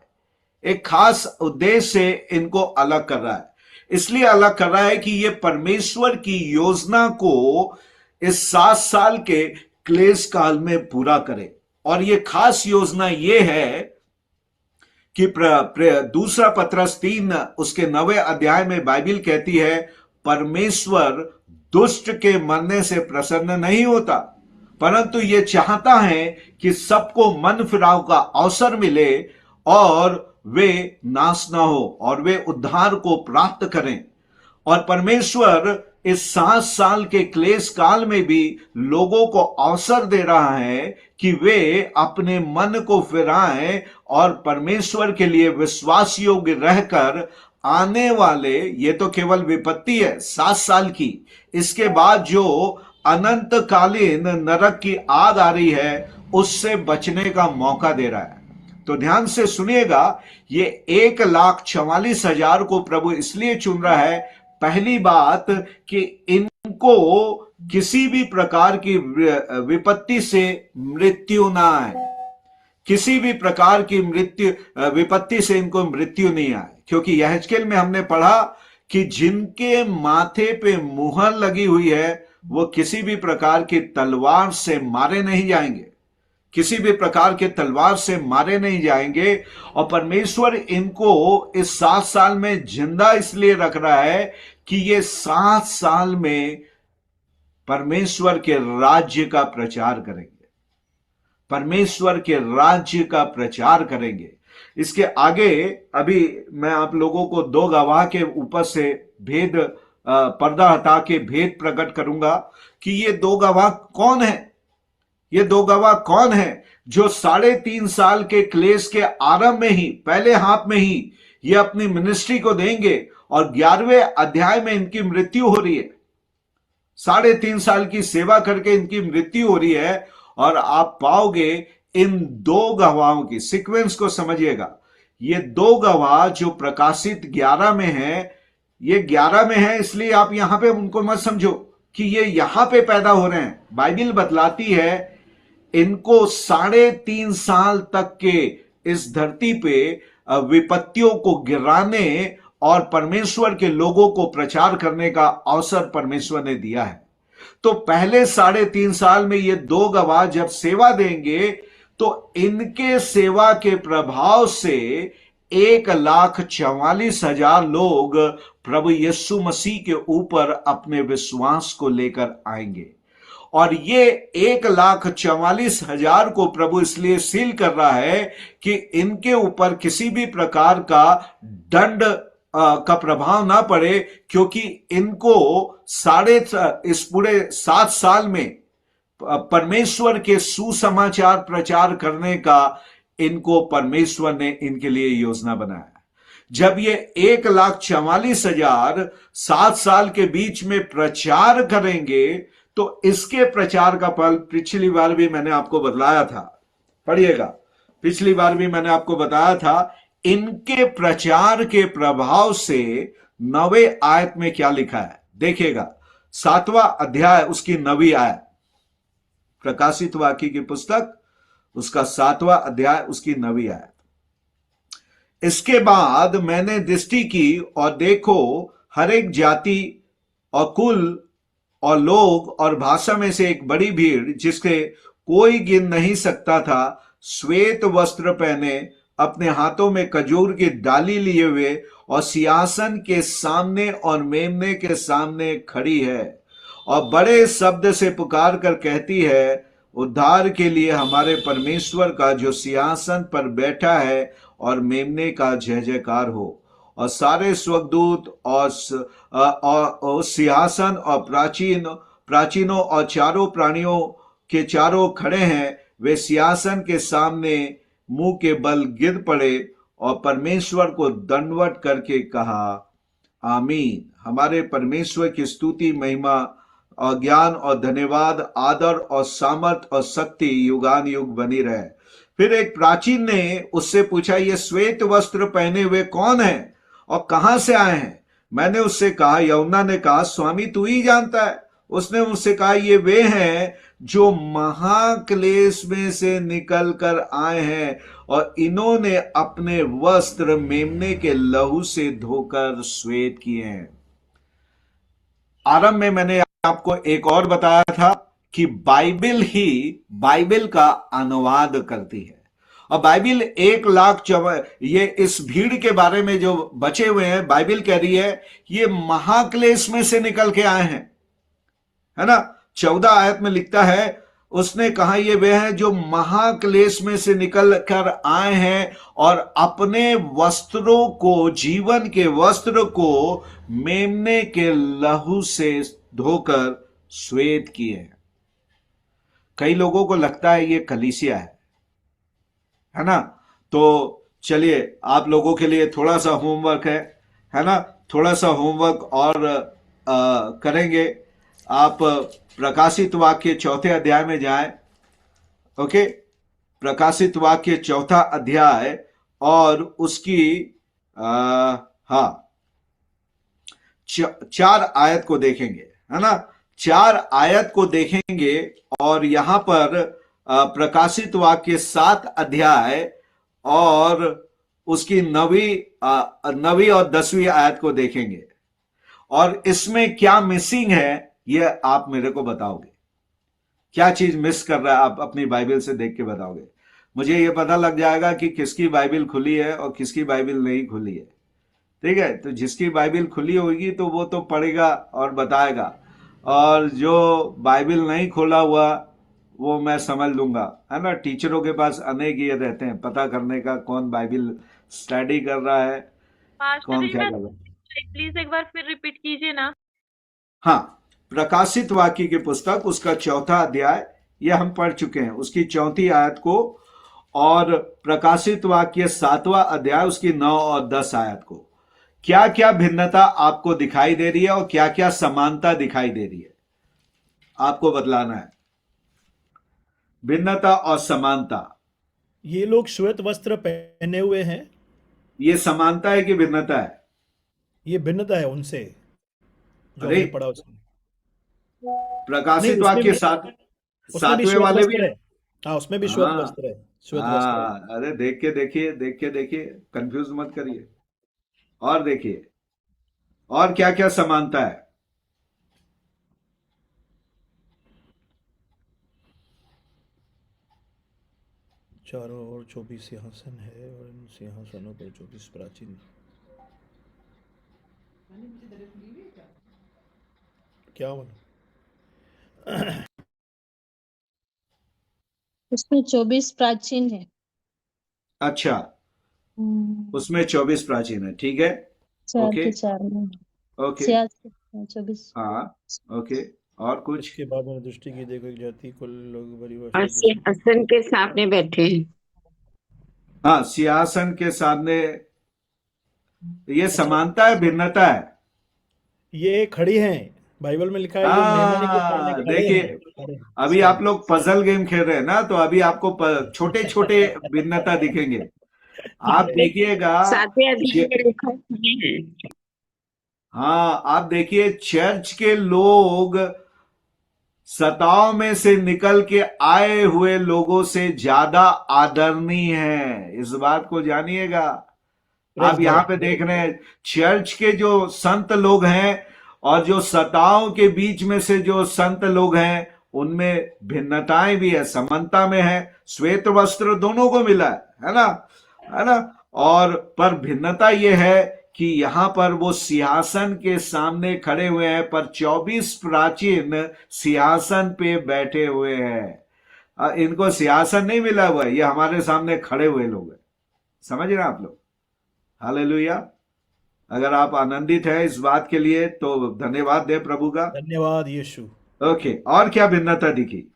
एक खास उद्देश्य से इनको अलग कर रहा है। इसलिए अलग कर रहा है कि ये परमेश्वर की योजना को इस 7 साल के क्लेश काल में पूरा करे। और ये खास योजना ये है कि दूसरा पत्रस 3 उसके 9वें अध्याय में बाइबल कहती है, परमेश्वर दुष्ट के मरने से प्रसन्न नहीं होता, परंतु ये चाहता है कि सबको मन फिराव का अवसर मिले और वे नाश ना हो और वे उद्धार को प्राप्त करें। और परमेश्वर इस 7 साल के क्लेश काल में भी लोगों को अवसर दे रहा है कि वे अपने मन को फिराएं और परमेश्वर के लिए विश्वास योग्य रहकर आने वाले, ये तो केवल विपत्ति है 7 साल की, इसके बाद जो अनंतकालीन नरक की आग आ रही है उससे बचने का मौका दे रहा है। तो ध्यान से सुनिएगा, ये 1,44,000 को प्रभु इसलिए चुन रहा है, पहली बात कि इनको किसी भी प्रकार की विपत्ति से मृत्यु ना आए, किसी भी प्रकार की विपत्ति से इनको मृत्यु नहीं आए। क्योंकि यहेजकेल में हमने पढ़ा कि जिनके माथे पे मुहर लगी हुई है वो किसी भी प्रकार की तलवार से मारे नहीं जाएंगे, किसी भी प्रकार के तलवार से मारे नहीं जाएंगे। और परमेश्वर इनको इस 7 साल में जिंदा इसलिए रख रहा है कि ये 7 साल में परमेश्वर के राज्य का प्रचार करेंगे, परमेश्वर के राज्य का प्रचार करेंगे। इसके आगे अभी मैं आप लोगों को 2 गवाह के ऊपर से भेद, पर्दा हटा के भेद प्रकट करूंगा कि ये 2 गवाह कौन है। ये 2 गवाह कौन है जो 3.5 साल के क्लेश के आरंभ में ही, पहले हाथ में ही ये अपनी मिनिस्ट्री को देंगे और 11वें अध्याय में इनकी मृत्यु हो रही है। 3.5 साल की सेवा करके इनकी मृत्यु हो रही है। और आप पाओगे इन 2 गवाहों की सीक्वेंस को समझिएगा। ये 2 गवाह जो प्रकाशित 11 में है, ये 11 में है इसलिए आप यहां पे उनको मत समझो कि ये यहां पे पैदा हो रहे हैं। बाइबल बतलाती है इनको 3.5 साल तक के इस धरती पे विपत्तियों को गिराने और परमेश्वर के लोगों को प्रचार करने का अवसर परमेश्वर ने दिया है। तो पहले 3.5 साल में ये 2 गवाह जब सेवा देंगे तो इनके सेवा के प्रभाव से 1,44,000 लोग प्रभु यीशु मसीह के ऊपर अपने विश्वास को लेकर आएंगे। और ये 1,44,000 को प्रभु इसलिए सील कर रहा है कि इनके ऊपर किसी भी प्रकार का दंड का प्रभाव ना पड़े, क्योंकि इनको इस पूरे 7 साल में परमेश्वर के सुसमाचार प्रचार करने का इनको परमेश्वर ने इनके लिए योजना बनाया। जब ये 1,44,000 7 साल के बीच में प्रचार करेंगे, तो इसके प्रचार का फल पिछली बार भी मैंने आपको बतलाया था, पढ़िएगा, पिछली बार भी मैंने आपको बताया था, इनके प्रचार के प्रभाव से 9वें आयत में क्या लिखा है देखिएगा। 7वां अध्याय उसकी 9वीं आयत, प्रकाशित वाक्य की पुस्तक उसका 7वां अध्याय उसकी 9वीं आयत। इसके बाद मैंने दृष्टि की और देखो, हर एक जाति और कुल और लोग और भाषा में से एक बड़ी भीड़, जिसके कोई गिन नहीं सकता था, श्वेत वस्त्र पहने, अपने हाथों में खजूर की डाली लिए हुए और सिंहासन के सामने और मेमने के सामने खड़ी है, और बड़े शब्द से पुकार कर कहती है, उद्धार के लिए हमारे परमेश्वर का जो सिंहासन पर बैठा है और मेमने का जय जयकार हो। और सारे स्वर्गदूत और सिंहासन और प्राचीनों और चारों प्राणियों के चारों खड़े हैं, वे सिंहासन के सामने मुंह के बल गिर पड़े और परमेश्वर को दंडवत करके कहा, आमीन। हमारे परमेश्वर की स्तुति, महिमा और ज्ञान और धन्यवाद, आदर और सामर्थ और शक्ति युगान युग बनी रहे। फिर एक प्राचीन ने उससे पूछा, ये श्वेत वस्त्र पहने हुए कौन है और कहां से आए हैं? मैंने उससे कहा, यूहन्ना ने कहा, स्वामी तू ही जानता है। उसने मुझसे कहा, ये वे हैं जो महाक्लेश में से निकल कर आए हैं, और इन्होंने अपने वस्त्र मेमने के लहू से धोकर श्वेत किए हैं। आरंभ में मैंने आपको एक और बताया था कि बाइबल का अनुवाद करती है, और बाइबल 1,00,000 ये इस भीड़ के बारे में जो बचे हुए हैं, बाइबल कह रही है ये महाक्लेश में से निकल के आए हैं, है ना। 14 आयत में लिखता है, उसने कहा ये वे हैं जो महाक्लेश में से निकल कर आए हैं और अपने वस्त्रों को, जीवन के वस्त्र को मेमने के लहू से धोकर श्वेत किए हैं। कई लोगों को लगता है ये कलीसिया है ना। तो चलिए, आप लोगों के लिए थोड़ा सा होमवर्क है ना, थोड़ा सा होमवर्क और करेंगे। आप प्रकाशित वाक्य 4थे अध्याय में जाएं, ओके। प्रकाशित वाक्य 4था अध्याय और उसकी 4 आयत को देखेंगे, है ना। 4 आयत को देखेंगे और यहां पर प्रकाशित वाक्य 7 अध्याय और उसकी 9वीं और 10वीं आयत को देखेंगे, और इसमें क्या मिसिंग है ये आप मेरे को बताओगे। क्या चीज मिस कर रहा है आप अपनी बाइबल से देख के बताओगे। मुझे ये पता लग जाएगा कि किसकी बाइबल खुली है और किसकी बाइबल नहीं खुली है, ठीक है। तो जिसकी बाइबल खुली होगी तो वो तो पढ़ेगा और बताएगा, और जो बाइबल नहीं खोला हुआ वो मैं समझ लूंगा, है ना। टीचरों के पास अनेक ये रहते हैं पता करने का, कौन बाइबल स्टडी कर रहा है, मास्टर कौन जी, क्या मैं कर रहा है। प्लीज एक बार फिर रिपीट कीजिए ना। हाँ, प्रकाशित वाक्य की पुस्तक उसका 4था अध्याय, यह हम पढ़ चुके हैं, उसकी 4थी आयत को, और प्रकाशित वाक्य 7वां अध्याय उसकी 9 और 10 आयत को। क्या क्या भिन्नता आपको दिखाई दे रही है और क्या क्या समानता दिखाई दे रही है, आपको बतलाना है। भिन्नता और समानता। ये लोग श्वेत वस्त्र पहने हुए हैं, ये समानता है कि भिन्नता है? ये भिन्नता है उनसे जो अरे, हमने पढ़ा उसमें। नहीं, प्रकाशित उसमें वाक्य भी 7वें श्वेत वाले भी। वस्त्र है। हाँ, उसमें भी श्वेत हाँ वस्त्र है, श्वेत वस्त्र है। हाँ, अरे देख के देखिए, देख के देखिए, कंफ्यूज मत करिए, और देखिए और क्या क्या समानता है। चारों ओर 24 सिंहासन है और इन सिंहासनों पर 24 प्राचीन। क्या बोला? उसमें 24 प्राचीन है। अच्छा, हम्म, उसमें 24 प्राचीन है, ठीक है। 4 ओके। के 4 में ओके। 24। हाँ। ओके। और कुछ? इसके बाद मैंने दृष्टि की, देखो एक जाति कुल लोग और परिभाषा जैसे सिंहासन के सामने बैठे हैं। हाँ, सिंहासन के सामने। ये अच्छा, समानता है, भिन्नता है? ये खड़ी हैं, बाइबल में लिखा है ये मेमने के सामने खड़े देखिए, हैं, खड़े हैं, अभी स्टैंड। आप लोग पजल गेम खेल रहे हैं ना, तो अभी आपको छोटे छोटे भिन्नता दिखेंगे। आप देखिएगा। सातवें अध्याय च- में लिखा है, खड़े हैं। हाँ, आप देखिए, चर्च के लोग सताव में से निकल के आए हुए लोगों से ज्यादा आदरणीय हैं, इस बात को जानिएगा। प्रेज आप यहां गॉड। पे देख रहे हैं, चर्च के जो संत लोग हैं और जो सताओं के बीच में से जो संत लोग हैं, उनमें भिन्नताएं भी है, समानता में है। श्वेत वस्त्र दोनों को मिला है ना? है ना? और पर भिन्नता यह है कि यहां पर वो सिंहासन के सामने खड़े हुए हैं, पर 24 प्राचीन सिंहासन पे बैठे हुए हैं। इनको सिंहासन नहीं मिला हुआ है, ये हमारे सामने खड़े हुए लोग हैं। समझ रहे हैं आप लोग? हालेलुया। अगर आप आनंदित हैं इस बात के लिए तो धन्यवाद दे प्रभु का। धन्यवाद यीशु। ओके, और क्या भिन्नता दिखी?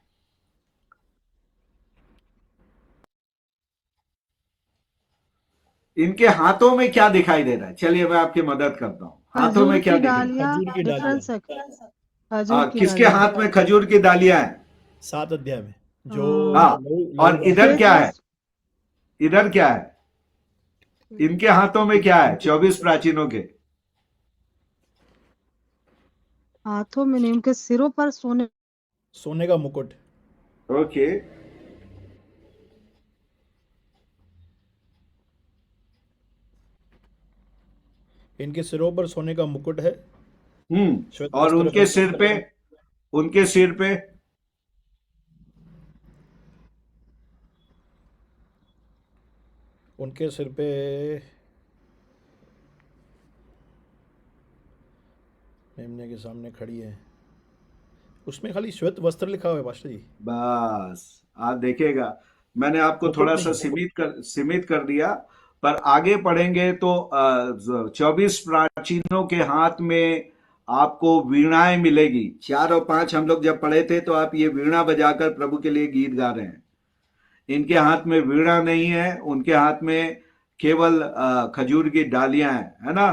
इनके हाथों में क्या दिखाई दे रहा है? चलिए मैं आपकी मदद करता हूं। हाथों में खजूर क्या की दिख रहा है? डालियां खजूर की डालियां, डिफरेंस है। खजूर की किसके डालियां हाथ में खजूर की डालियां हैं? 7 अध्याय में जो हाँ। और लहू इधर श्वेत क्या है? वस्त्र इधर क्या है? इनके हाथों में क्या है 24 प्राचीनों के? हाथों में नहीं, उनके सिरों पर सोने का मुकुट। ओके। इनके सिरों पर सोने का मुकुट है, श्वेत और वस्त्र उनके पहने। सिर पे, उनके सिर पे उनके सिर पे मेमने के सामने खड़ी है, उसमें खाली श्वेत वस्त्र लिखा हुआ है पास्टर जी, बस आप देखिएगा, मैंने आपको मुकुट थोड़ा नहीं सा है। सीमित कर दिया। पर आगे पढ़ेंगे तो 24 प्राचीनों के हाथ में आपको वीणाएं मिलेगी। 4 और 5 हम लोग जब पढ़े थे तो आप ये वीणा बजाकर प्रभु के लिए गीत गा रहे हैं। इनके हाथ में वीणा नहीं है, उनके हाथ में केवल खजूर की डालियां हैं, है ना?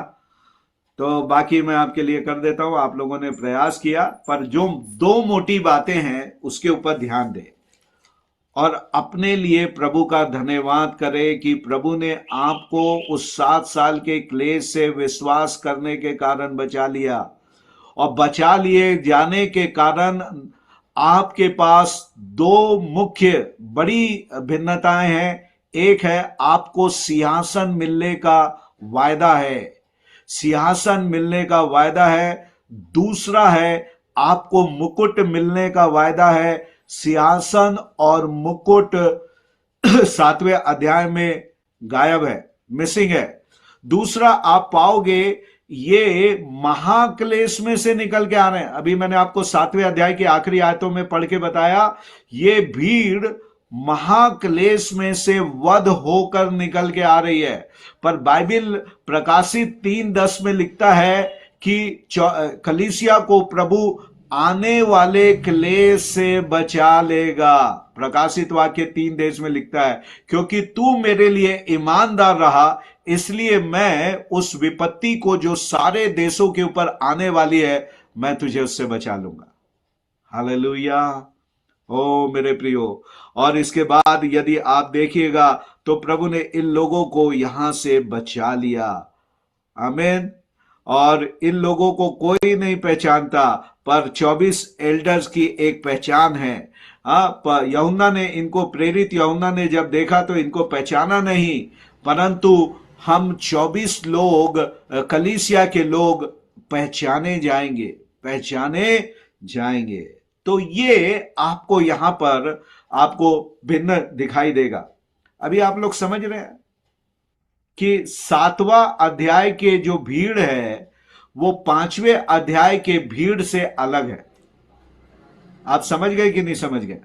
तो बाकी मैं आपके लिए कर देता हूं। आप लोगों ने प्रयास किया, पर जो 2 मोटी बातें हैं उसके ऊपर ध्यान दें और अपने लिए प्रभु का धन्यवाद करें कि प्रभु ने आपको उस 7 साल के क्लेश से विश्वास करने के कारण बचा लिया, और बचा लिए जाने के कारण आपके पास 2 मुख्य बड़ी भिन्नताएं हैं। एक है, आपको सिंहासन मिलने का वायदा है, सिंहासन मिलने का वायदा है। दूसरा है, आपको मुकुट मिलने का वायदा है। सिंहासन और मुकुट 7वें अध्याय में गायब है, मिसिंग है। दूसरा, आप पाओगे ये महाक्लेश में से निकल के आ रहे हैं। अभी मैंने आपको 7वें अध्याय की आखिरी आयतों में पढ़ के बताया, ये भीड़ महाक्लेश में से वध होकर निकल के आ रही है। पर बाइबल प्रकाशित 3:10 में लिखता है कि कलीसिया को प्रभु आने वाले क्लेश से बचा लेगा। प्रकाशित वाक्य 3:10 में लिखता है, क्योंकि तू मेरे लिए ईमानदार रहा, इसलिए मैं उस विपत्ति को जो सारे देशों के ऊपर आने वाली है, मैं तुझे उससे बचा लूंगा। हालेलुया। ओ मेरे प्रियो, और इसके बाद यदि आप देखिएगा तो प्रभु ने इन लोगों को यहां से बचा लिया। आमीन। और इन लोगों को कोई नहीं पहचानता, पर 24 एल्डर्स की एक पहचान है। यूहन्ना ने इनको, प्रेरित यूहन्ना ने जब देखा तो इनको पहचाना नहीं, परंतु हम 24 लोग, कलीसिया के लोग पहचाने जाएंगे, पहचाने जाएंगे। तो ये आपको यहां पर आपको भिन्न दिखाई देगा। अभी आप लोग समझ रहे हैं कि 7वां अध्याय के जो भीड़ है वो 5वें अध्याय के भीड़ से अलग है। आप समझ गए कि नहीं समझ गए?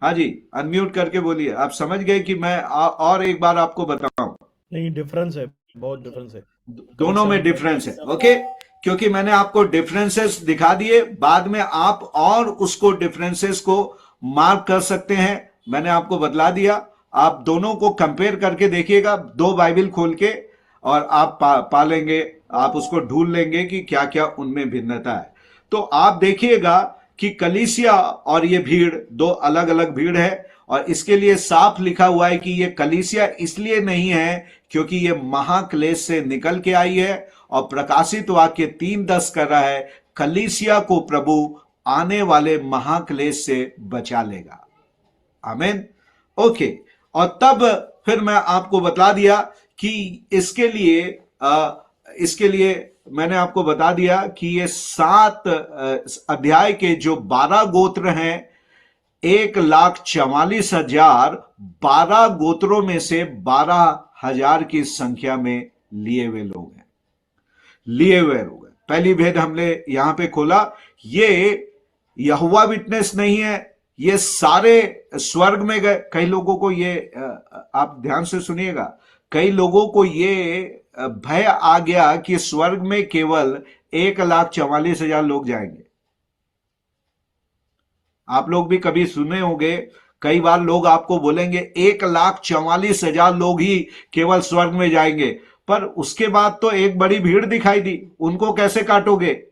हाँ जी, अनम्यूट करके बोलिए। आप समझ गए कि मैं और एक बार आपको बताऊं, नहीं, डिफरेंस है, बहुत डिफरेंस है। दोनों में डिफरेंस है। ओके, क्योंकि मैंने आपको डिफरेंसेस दिखा दिए, बाद में आप और उसको डिफरेंसेस को मार्क कर सकते हैं। मैंने आपको बतला दिया, आप दोनों को कंपेयर करके देखिएगा, दो बाइबल खोल के, और आप पालेंगे, आप उसको ढूंढ लेंगे कि क्या क्या उनमें भिन्नता है। तो आप देखिएगा कि कलीसिया और ये भीड़ दो अलग अलग भीड़ है, और इसके लिए साफ लिखा हुआ है कि ये कलीसिया इसलिए नहीं है क्योंकि ये महाक्लेश से निकल के आई है, और प्रकाशित वाक्य 3:10 कर रहा है कलीसिया को प्रभु आने वाले महाक्लेश से बचा लेगा। आमीन। ओके, और तब फिर मैं आपको बता दिया कि इसके लिए मैंने आपको बता दिया कि ये 7 अध्याय के जो 12 गोत्र हैं, 1,44,000 12 गोत्रों में से 12,000 की संख्या में लिए हुए लोग हैं, लिए हुए लोग हैं। पहली भेद हमने यहां पे खोला, ये यहोवा विटनेस नहीं है, ये सारे स्वर्ग में गए। कई लोगों को ये आप ध्यान से सुनिएगा, कई लोगों को ये भय आ गया कि स्वर्ग में केवल 1,44,000 लोग जाएंगे। आप लोग भी कभी सुने होंगे, कई बार लोग आपको बोलेंगे 1,44,000 लोग ही केवल स्वर्ग में जाएंगे, पर उसके बाद तो एक बड़ी भीड़ दिखाई दी, उनको कैसे काटोगे?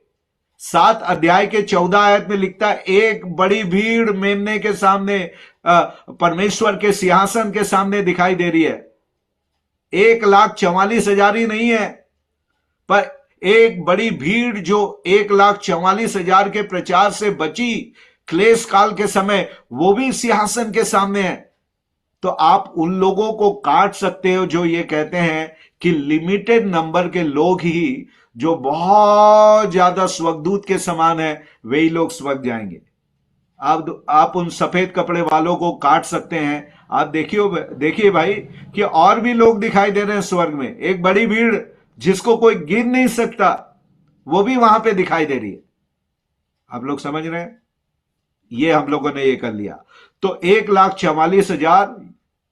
7 अध्याय के 14 आयत में लिखता है, एक बड़ी भीड़ मेमने के सामने, परमेश्वर के सिंहासन के सामने दिखाई दे रही है। 1,44,000 ही नहीं है, पर एक बड़ी भीड़ जो 1,44,000 के प्रचार से बची क्लेश काल के समय, वो भी सिंहासन के सामने है। तो आप उन लोगों को काट सकते हो जो ये कहते हैं कि लिमिटेड नंबर के लोग ही, जो बहुत ज्यादा स्वर्गदूत के समान है, वही लोग स्वर्ग जाएंगे। आप उन सफेद कपड़े वालों को काट सकते हैं। आप देखिए भाई कि और भी लोग दिखाई दे रहे हैं स्वर्ग में, एक बड़ी भीड़ जिसको कोई गिन नहीं सकता, वो भी वहां पे दिखाई दे रही है। आप लोग समझ रहे हैं? ये हम लोगों ने ये कर लिया। तो 1,44,000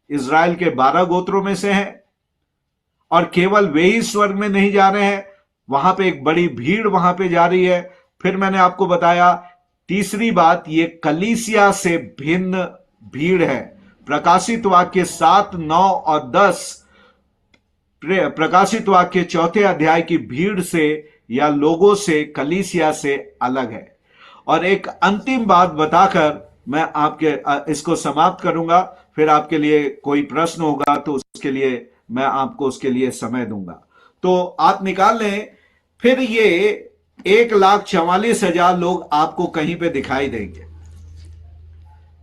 इज़राइल के 12 गोत्रों में से हैं, और केवल वे ही स्वर्ग में नहीं जा रहे हैं, वहां पे एक बड़ी भीड़ वहां पे जा रही है। फिर मैंने आपको बताया तीसरी बात, ये कलीसिया से भिन्न भीड़ है। प्रकाशित वाक्य 7, 9 और 10 प्रकाशित वाक्य 4 अध्याय की भीड़ से या लोगों से, कलीसिया से अलग है। और एक अंतिम बात बताकर मैं आपके इसको समाप्त करूंगा, फिर आपके लिए कोई प्रश्न होगा तो उसके लिए मैं आपको उसके लिए समय दूंगा। तो आप निकाल लें, फिर ये 1,44,000 लोग आपको कहीं पे दिखाई देंगे।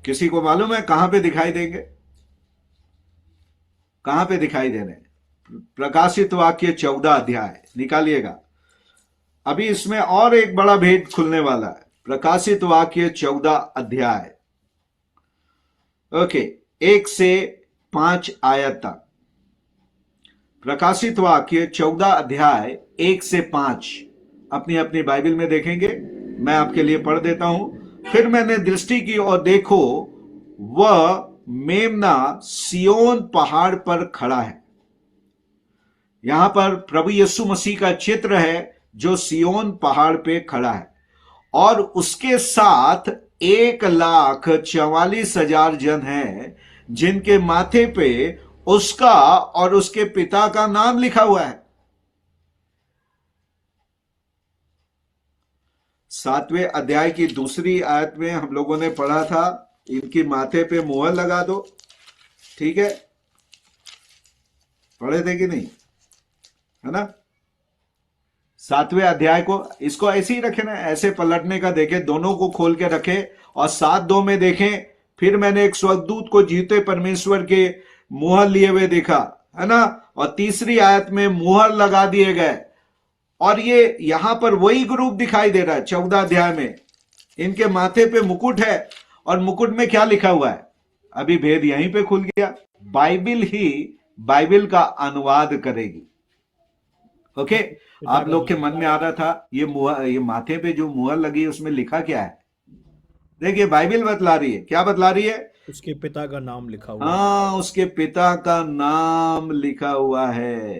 किसी को मालूम है कहां पे दिखाई देंगे? कहां पे दिखाई दे रहे हैं? प्रकाशित वाक्य 14 अध्याय निकालिएगा। अभी इसमें और एक बड़ा भेद खुलने वाला है। प्रकाशित वाक्य 14 अध्याय, ओके, 1 से 5 आयत तक। प्रकाशित वाक्य 14 अध्याय 1 से 5 अपनी अपनी बाइबल में देखेंगे। मैं आपके लिए पढ़ देता हूं। फिर मैंने दृष्टि की और देखो, वह मेमना सियोन पहाड़ पर खड़ा है। यहां पर प्रभु यीशु मसीह का चित्र है जो सियोन पहाड़ पे खड़ा है, और उसके साथ 1,44,000 जन हैं जिनके माथे पे उसका और उसके पिता का नाम लिखा हुआ है। 7वें अध्याय की दूसरी आयत में हम लोगों ने पढ़ा था, इनकी माथे पे मोहर लगा दो। ठीक है, पढ़े थे कि नहीं? है ना? 7वें अध्याय को, इसको ऐसे ही रखे ना, ऐसे पलटने का देखें, दोनों को खोल के रखें और 7:2 में देखें। फिर मैंने एक स्वर्गदूत को जीते परमेश्वर के मुहर लिए हुए देखा, है ना, और तीसरी आयत में मुहर लगा दिए गए। और ये यहां पर वही ग्रुप दिखाई दे रहा है 14 अध्याय में। इनके माथे पे मुकुट है, और मुकुट में क्या लिखा हुआ है? अभी भेद यहीं पे खुल गया। बाइबिल ही बाइबिल का अनुवाद करेगी। ओके, आप लोग के मन में आ रहा था ये माथे पे जो मुहर लगी उसमें लिखा क्या है? देखिए बाइबिल बतला रही है। क्या बतला रही है? उसके पिता का नाम लिखा हुआ है। हाँ, उसके पिता का नाम लिखा हुआ है,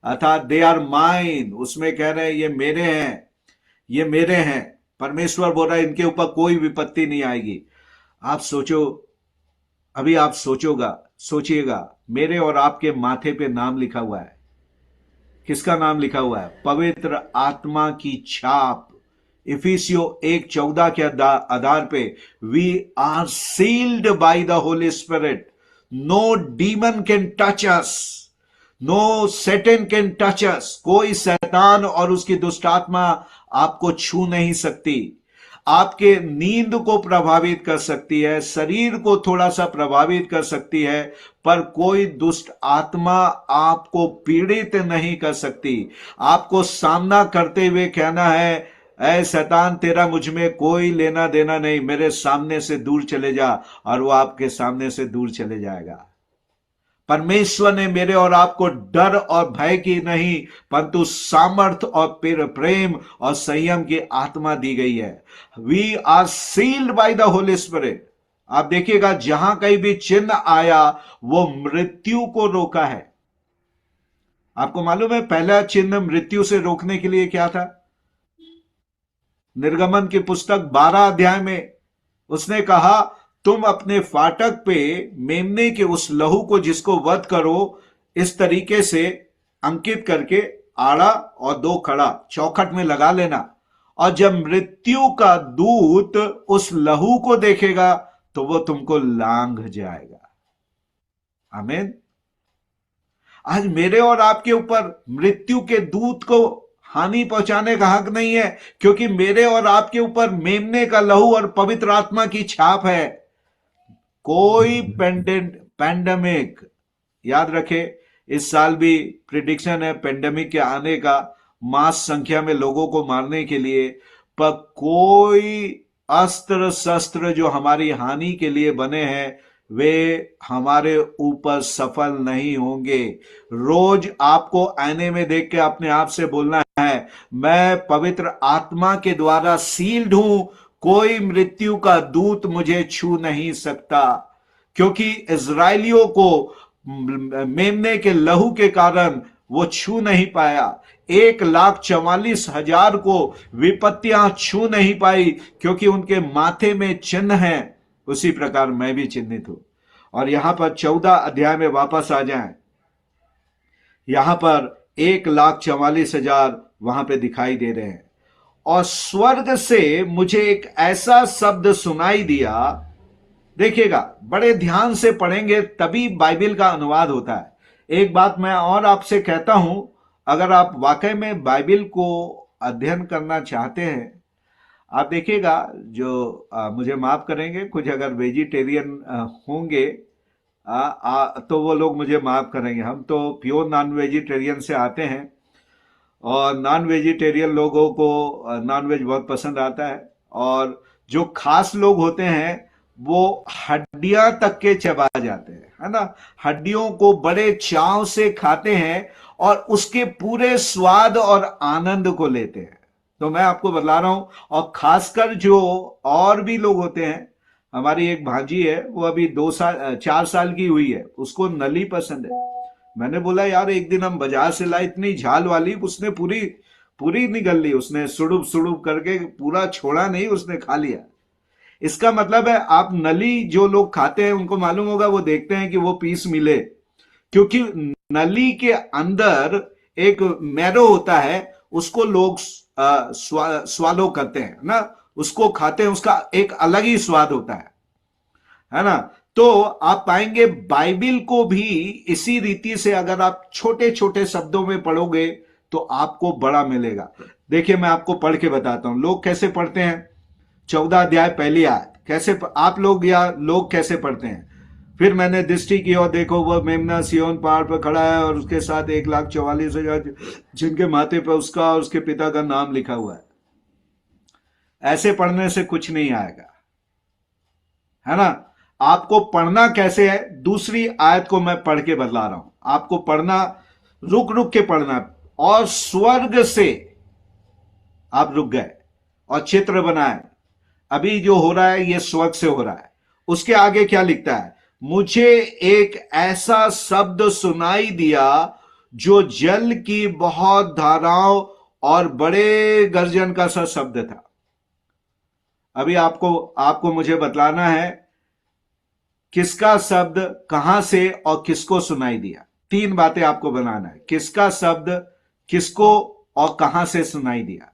अर्थात दे आर माइन। उसमें कह रहे हैं ये मेरे हैं, ये मेरे हैं। परमेश्वर बोल रहा है इनके ऊपर कोई विपत्ति नहीं आएगी। आप सोचो, अभी आप सोचिएगा, मेरे और आपके माथे पे नाम लिखा हुआ है। किसका नाम लिखा हुआ है? पवित्र आत्मा की छाप। इफिसियो 1:14 के आधार पे we are sealed by the Holi spirit. No demon can touch us, no Satan can touch us. कोई शैतान और उसकी दुष्ट आत्मा आपको छू नहीं सकती। आपके नींद को प्रभावित कर सकती है, शरीर को थोड़ा सा प्रभावित कर सकती है, पर कोई दुष्ट आत्मा आपको पीड़ित नहीं कर सकती। आपको सामना करते हुए कहना है, ऐ शैतान, तेरा मुझ में कोई लेना देना नहीं, मेरे सामने से दूर चले जा, और वो आपके सामने से दूर चले जाएगा। परमेश्वर ने मेरे और आपको डर और भय की नहीं, परंतु सामर्थ और प्रेम और संयम की आत्मा दी गई है। We are sealed by the Holi Spirit. आप देखिएगा, जहां कहीं भी चिन्ह आया वो मृत्यु को रोका है। आपको मालूम है पहला चिन्ह मृत्यु से रोकने के लिए क्या था? निर्गमन की पुस्तक 12 अध्याय में उसने कहा, तुम अपने फाटक पे मेमने के उस लहू को जिसको वध करो, इस तरीके से अंकित करके आड़ा और 2 खड़ा चौखट में लगा लेना, और जब मृत्यु का दूत उस लहू को देखेगा तो वो तुमको लांघ जाएगा। आमीन। आज मेरे और आपके ऊपर मृत्यु के दूत को हानि पहुंचाने का हक नहीं है, क्योंकि मेरे और आपके ऊपर मेमने का लहू और पवित्र आत्मा की छाप है। कोई पैंडेमिक, याद रखे, इस साल भी प्रिडिक्शन है पैंडेमिक के आने का, मास संख्या में लोगों को मारने के लिए, पर कोई अस्त्र शस्त्र जो हमारी हानि के लिए बने हैं वे हमारे ऊपर सफल नहीं होंगे। रोज आपको आईने में देख के अपने आप से बोलना है, मैं पवित्र आत्मा के द्वारा सील्ड हूं, कोई मृत्यु का दूत मुझे छू नहीं सकता। क्योंकि इजराइलियों को मेमने के लहू के कारण वो छू नहीं पाया। 1,44,000 को विपत्तियां छू नहीं पाई, क्योंकि उनके माथे में चिन्ह है। उसी प्रकार मैं भी चिन्हित हूं। और यहां पर 14 अध्याय में वापस आ जाएं, यहां पर 1,44,000 वहां पे दिखाई दे रहे हैं। और स्वर्ग से मुझे एक ऐसा शब्द सुनाई दिया। देखिएगा, बड़े ध्यान से पढ़ेंगे तभी बाइबल का अनुवाद होता है। एक बात मैं और आपसे कहता हूं, अगर आप वाकई में बाइबल को अध्ययन करना चाहते हैं, आप देखिएगा, जो मुझे माफ करेंगे, कुछ अगर वेजिटेरियन होंगे तो वो लोग मुझे माफ करेंगे। हम तो प्योर नॉन वेजिटेरियन से आते हैं, और नॉन वेजिटेरियन लोगों को नॉन वेज बहुत पसंद आता है। और जो खास लोग होते हैं वो हड्डियां तक के चबा जाते हैं, है ना, हड्डियों को बड़े चाव से खाते हैं और उसके पूरे स्वाद और आनंद को लेते हैं। तो मैं आपको बता रहा हूं, और खासकर जो और भी लोग होते हैं, हमारी एक भांजी है, वो अभी 4 साल की हुई है, उसको नली पसंद है। मैंने बोला यार, एक दिन हम बाजार से लाए इतनी झाल वाली, उसने पूरी निगल ली, उसने सुड़ुब करके, पूरा छोड़ा नहीं, उसने खा लिया। इसका मतलब है, आप नली जो लोग खाते हैं उनको मालूम होगा, वो देखते हैं कि वो पीस मिले, क्योंकि नली के अंदर एक मैरो होता है, उसको लोग स्वालो करते हैं ना, उसको खाते हैं, उसका एक अलग ही स्वाद होता है ना। तो आप पाएंगे बाइबल को भी इसी रीति से अगर आप छोटे छोटे शब्दों में पढ़ोगे तो आपको बड़ा मिलेगा। देखिए, मैं आपको पढ़ के बताता हूं लोग कैसे पढ़ते हैं। 14 अध्याय पहली आयत, कैसे आप लोग या लोग कैसे पढ़ते हैं। फिर मैंने दृष्टि की और देखो, वह मेमना सिय्योन पहाड़ पर खड़ा है, और उसके साथ 1,44,000 जिनके माथे पर उसका और उसके पिता का नाम लिखा हुआ है। ऐसे पढ़ने से कुछ नहीं आएगा, है ना। आपको पढ़ना कैसे है, दूसरी आयत को मैं पढ़ के बतला रहा हूं आपको। पढ़ना रुक रुक के पढ़ना। और स्वर्ग से, आप रुक गए और चित्र बनाए। अभी जो हो रहा है ये स्वर्ग से हो रहा है, उसके आगे क्या लिखता है? मुझे एक ऐसा शब्द सुनाई दिया जो जल की बहुत धाराओं और बड़े गर्जन का सा शब्द था। अभी आपको मुझे बतलाना है किसका शब्द कहां से और किसको सुनाई दिया। 3 बातें आपको बनाना है। किसका शब्द किसको और कहां से सुनाई दिया?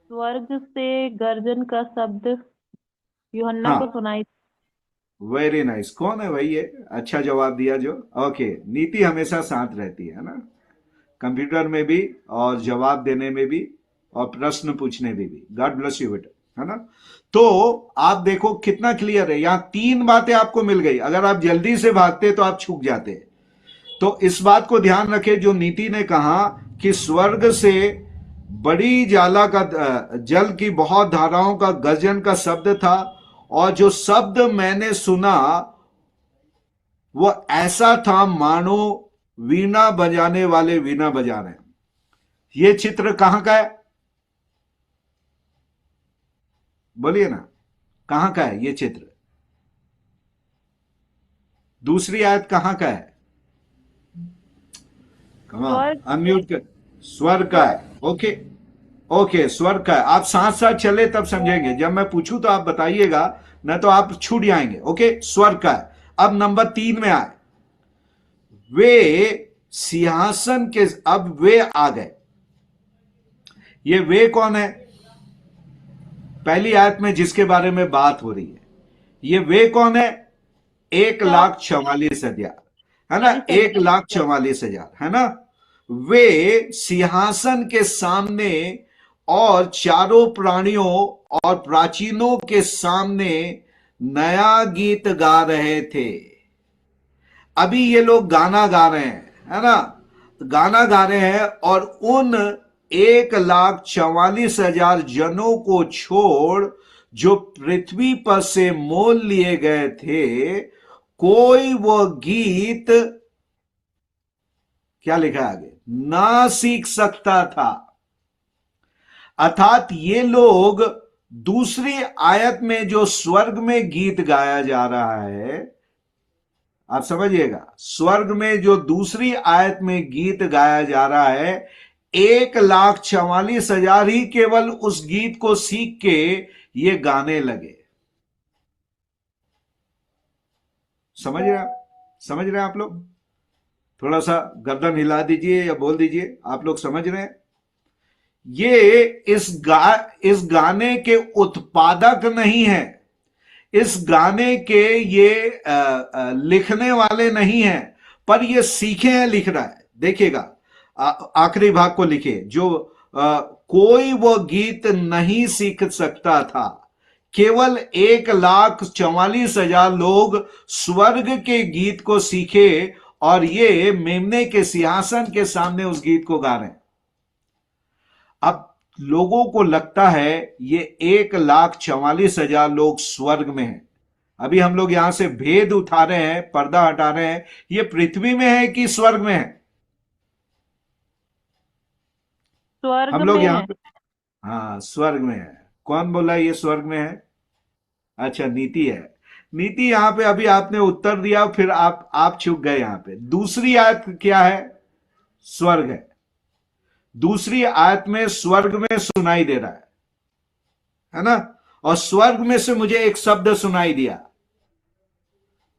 स्वर्ग से गर्जन का शब्द यूहन्ना हाँ, को सुनाई। Very nice. कौन है भाई ये अच्छा जवाब दिया जो? ओके, नीति हमेशा साथ रहती है ना, कंप्यूटर में भी और जवाब देने में भी और प्रश्न पूछने में भी। गॉड ब्लेस यू बेटा, है ना। तो आप देखो कितना क्लियर है, यहां 3 बातें आपको मिल गई। अगर आप जल्दी से भागते तो आप छूट जाते। तो इस बात को ध्यान रखें जो नीति ने कहा कि स्वर्ग से बड़ी ज्वाला का जल की बहुत धाराओं का गर्जन का शब्द था, और जो शब्द मैंने सुना वो ऐसा था मानो वीणा बजाने वाले वीणा बजा रहे हैं। ये चित्र कहां का है? बोलिए ना, कहां का है ये चित्र? दूसरी आयत कहां का है? अनम्यूट कर। स्वर्ग का है। ओके ओके, स्वर्ग का है। आप साथ साथ चले तब समझेंगे, जब मैं पूछूं तो आप बताइएगा, न तो आप छूट जाएंगे। ओके, स्वर्ग का है। अब नंबर 3 में आए, वे सिंहासन के, अब वे आ गए। ये वे कौन है? पहली आयत में जिसके बारे में बात हो रही है, ये वे कौन है? 1,44,000, है ना, 1,44,000, है ना। वे सिंहासन के सामने और चारों प्राणियों और प्राचीनों के सामने नया गीत गा रहे थे। अभी ये लोग गाना गा रहे हैं, है ना, गाना गा रहे हैं, और उन 1,44,000 जनों को छोड़ जो पृथ्वी पर से मोल लिए गए थे, कोई वो गीत, क्या लिखा है आगे, ना सीख सकता था। अर्थात ये लोग, दूसरी आयत में जो स्वर्ग में गीत गाया जा रहा है, आप समझिएगा, स्वर्ग में जो दूसरी आयत में गीत गाया जा रहा है, 1,44,000 ही केवल उस गीत को सीख के ये गाने लगे। समझ रहे हैं आप लोग? थोड़ा सा गर्दन हिला दीजिए या बोल दीजिए, आप लोग समझ रहे हैं? ये इस गाने के उत्पादक नहीं है, इस गाने के ये लिखने वाले नहीं हैं, पर ये सीखे हैं, लिख रहा है। देखिएगा आखिरी भाग को लिखे, जो कोई वो गीत नहीं सीख सकता था। केवल 1,44,000 लोग स्वर्ग के गीत को सीखे, और ये मेमने के सिंहासन के सामने उस गीत को गा रहे हैं। अब लोगों को लगता है ये 1,44,000 लोग स्वर्ग में हैं। अभी हम लोग यहां से भेद उठा रहे हैं, पर्दा हटा रहे हैं, ये पृथ्वी में है कि स्वर्ग में है? स्वर्ग हम लोग में यहां है। पे, हाँ स्वर्ग में है। कौन बोला ये स्वर्ग में है? अच्छा, नीति है। नीति यहां पे अभी आपने उत्तर दिया, फिर आप चुक गए यहां पे। दूसरी आयत क्या है? स्वर्ग है। दूसरी आयत में स्वर्ग में सुनाई दे रहा है ना, और स्वर्ग में से मुझे एक शब्द सुनाई दिया,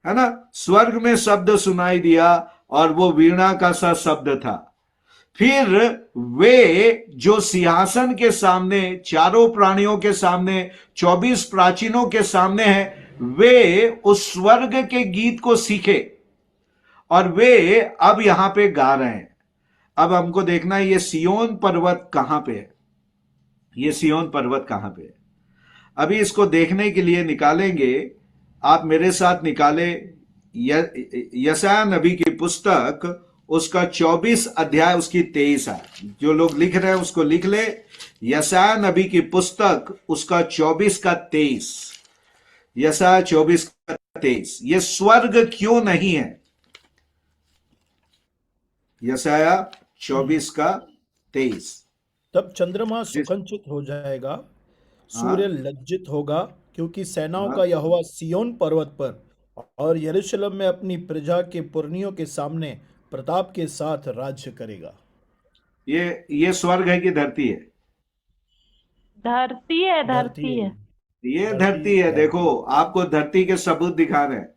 है ना, स्वर्ग में शब्द सुनाई दिया, और वो वीणा का सा शब्द था। फिर वे जो सिंहासन के सामने, चारों प्राणियों के सामने, 24 प्राचीनों के सामने हैं, वे उस स्वर्ग के गीत को सीखे, और वे अब यहां पे गा रहे हैं। अब हमको देखना है ये सियोन पर्वत कहां पे है, ये सियोन पर्वत कहां पे है। अभी इसको देखने के लिए निकालेंगे, आप मेरे साथ निकाले यशायाह नबी की पुस्तक, उसका 24 अध्याय, उसकी 23 है। जो लोग लिख रहे हैं उसको लिख ले, यशायाह नबी की पुस्तक, उसका 24 का 23, यशायाह 24 का 23। ये स्वर्ग क्यों नहीं है? यशायाह 24 का 23। तब चंद्रमा सुकंचित हो जाएगा, सूर्य लज्जित होगा, क्योंकि सेनाओं का यहोवा सिय्योन पर्वत पर और यरूशलेम में अपनी प्रजा के पुरनियों के सामने प्रताप के साथ राज्य करेगा। ये स्वर्ग है कि धरती है? धरती है, धरती है। ये धरती है। देखो, आपको धरती के सबूत दिखा रहे हैं,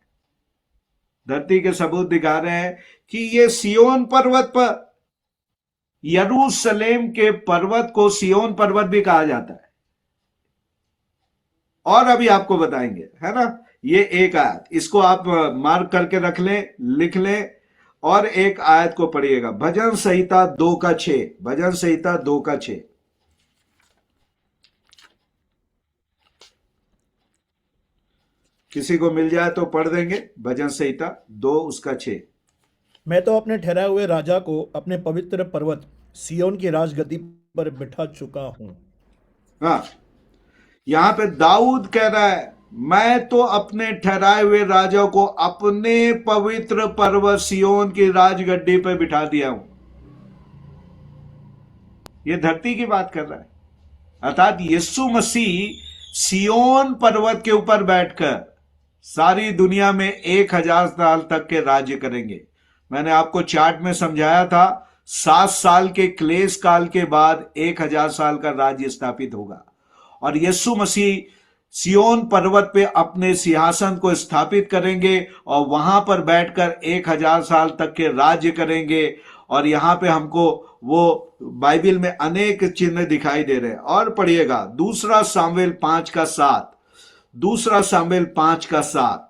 धरती के सबूत दिखा रहे हैं कि ये सिय्योन पर्वत पर, यरूशलेम के पर्वत को सिय्योन पर्वत भी कहा जाता है। और अभी आपको बताएंगे, है ना। ये एक आयत, इसको आप मार्क करके रख लें, लिख लें, और एक आयत को पढ़िएगा। भजन संहिता 2:6, भजन संहिता 2:6। किसी को मिल जाए तो पढ़ देंगे, भजन संहिता 2:6। मैं तो अपने ठहराए हुए राजा को अपने पवित्र पर्वत सिय्योन की राजगद्दी पर बिठा चुका हूं। हाँ, यहां पे दाऊद कह रहा है, मैं तो अपने ठहराए हुए राजा को अपने पवित्र पर्वत सिय्योन की राजगद्दी पर बिठा दिया हूं। ये धरती की बात कर रहा है, अर्थात यीशु मसीह सिय्योन पर्वत के ऊपर बैठकर सारी दुनिया में 1000 साल तक के राज्य करेंगे। मैंने आपको चार्ट में समझाया था, 7 साल के क्लेश काल के बाद 1000 साल का राज्य स्थापित होगा, और यीशु मसीह सिय्योन पर्वत पे अपने सिंहासन को स्थापित करेंगे और वहां पर बैठकर 1000 साल तक के राज्य करेंगे। और यहां पे हमको वो बाइबल में अनेक चिन्ह दिखाई दे रहे हैं। और पढ़िएगा, दूसरा सामुएल 5:7, दूसरा सामुएल 5:7।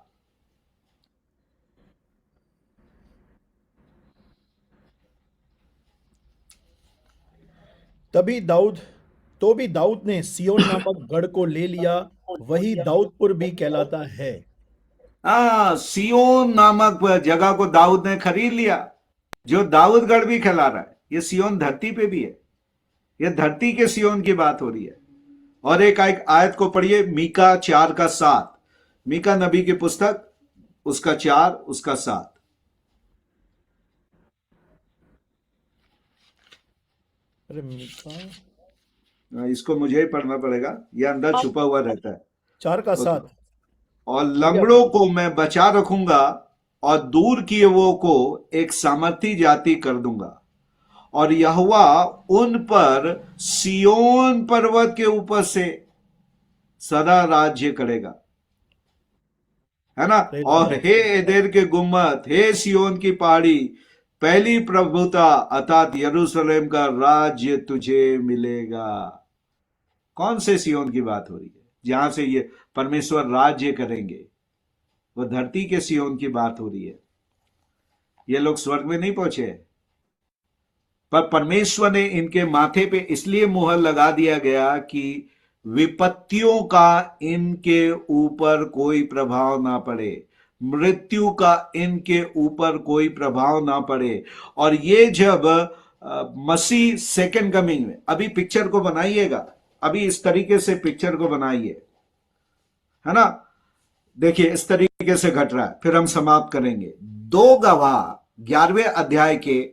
तो भी दाऊद ने सिय्योन नामक गढ़ को ले लिया, वही दाऊदपुर भी कहलाता है। सिय्योन नामक जगह को दाऊद ने खरीद लिया, जो दाऊदगढ़ भी कहला रहा है। ये सिय्योन धरती पे भी है, ये धरती के सिय्योन की बात हो रही है। और एक आयत को पढ़िए, मीका 4:7, मीका नबी की पुस्तक, उसका 4, उसका 7। अरे मीका, इसको मुझे ही पढ़ना पड़ेगा, ये अंदर छुपा हुआ रहता है। 4:7। और लंगड़ों को मैं बचा रखूंगा और दूर किए वो को एक सामर्थी जाति कर दूंगा, और यहोवा उन पर सिय्योन पर्वत के ऊपर से सदा राज्य करेगा, है ना। और हे एदेर के गुम्मत, हे सिय्योन की पहाड़ी, पहली प्रभुता अर्थात यरूशलेम का राज्य तुझे मिलेगा। कौन से सिय्योन की बात हो रही है जहां से ये परमेश्वर राज्य करेंगे? वो धरती के सिय्योन की बात हो रही है। ये लोग स्वर्ग में नहीं पहुंचे, पर परमेश्वर ने इनके माथे पे इसलिए मुहर लगा दिया गया कि विपत्तियों का इनके ऊपर कोई प्रभाव ना पड़े, मृत्यु का इनके ऊपर कोई प्रभाव ना पड़े। और ये जब मसीह सेकंड कमिंग में, अभी पिक्चर को बनाइएगा, अभी इस तरीके से पिक्चर को बनाइए, है ना। देखिए इस तरीके से घट रहा है, फिर हम समाप्त करेंगे। 2 गवाह 11वें अध्याय के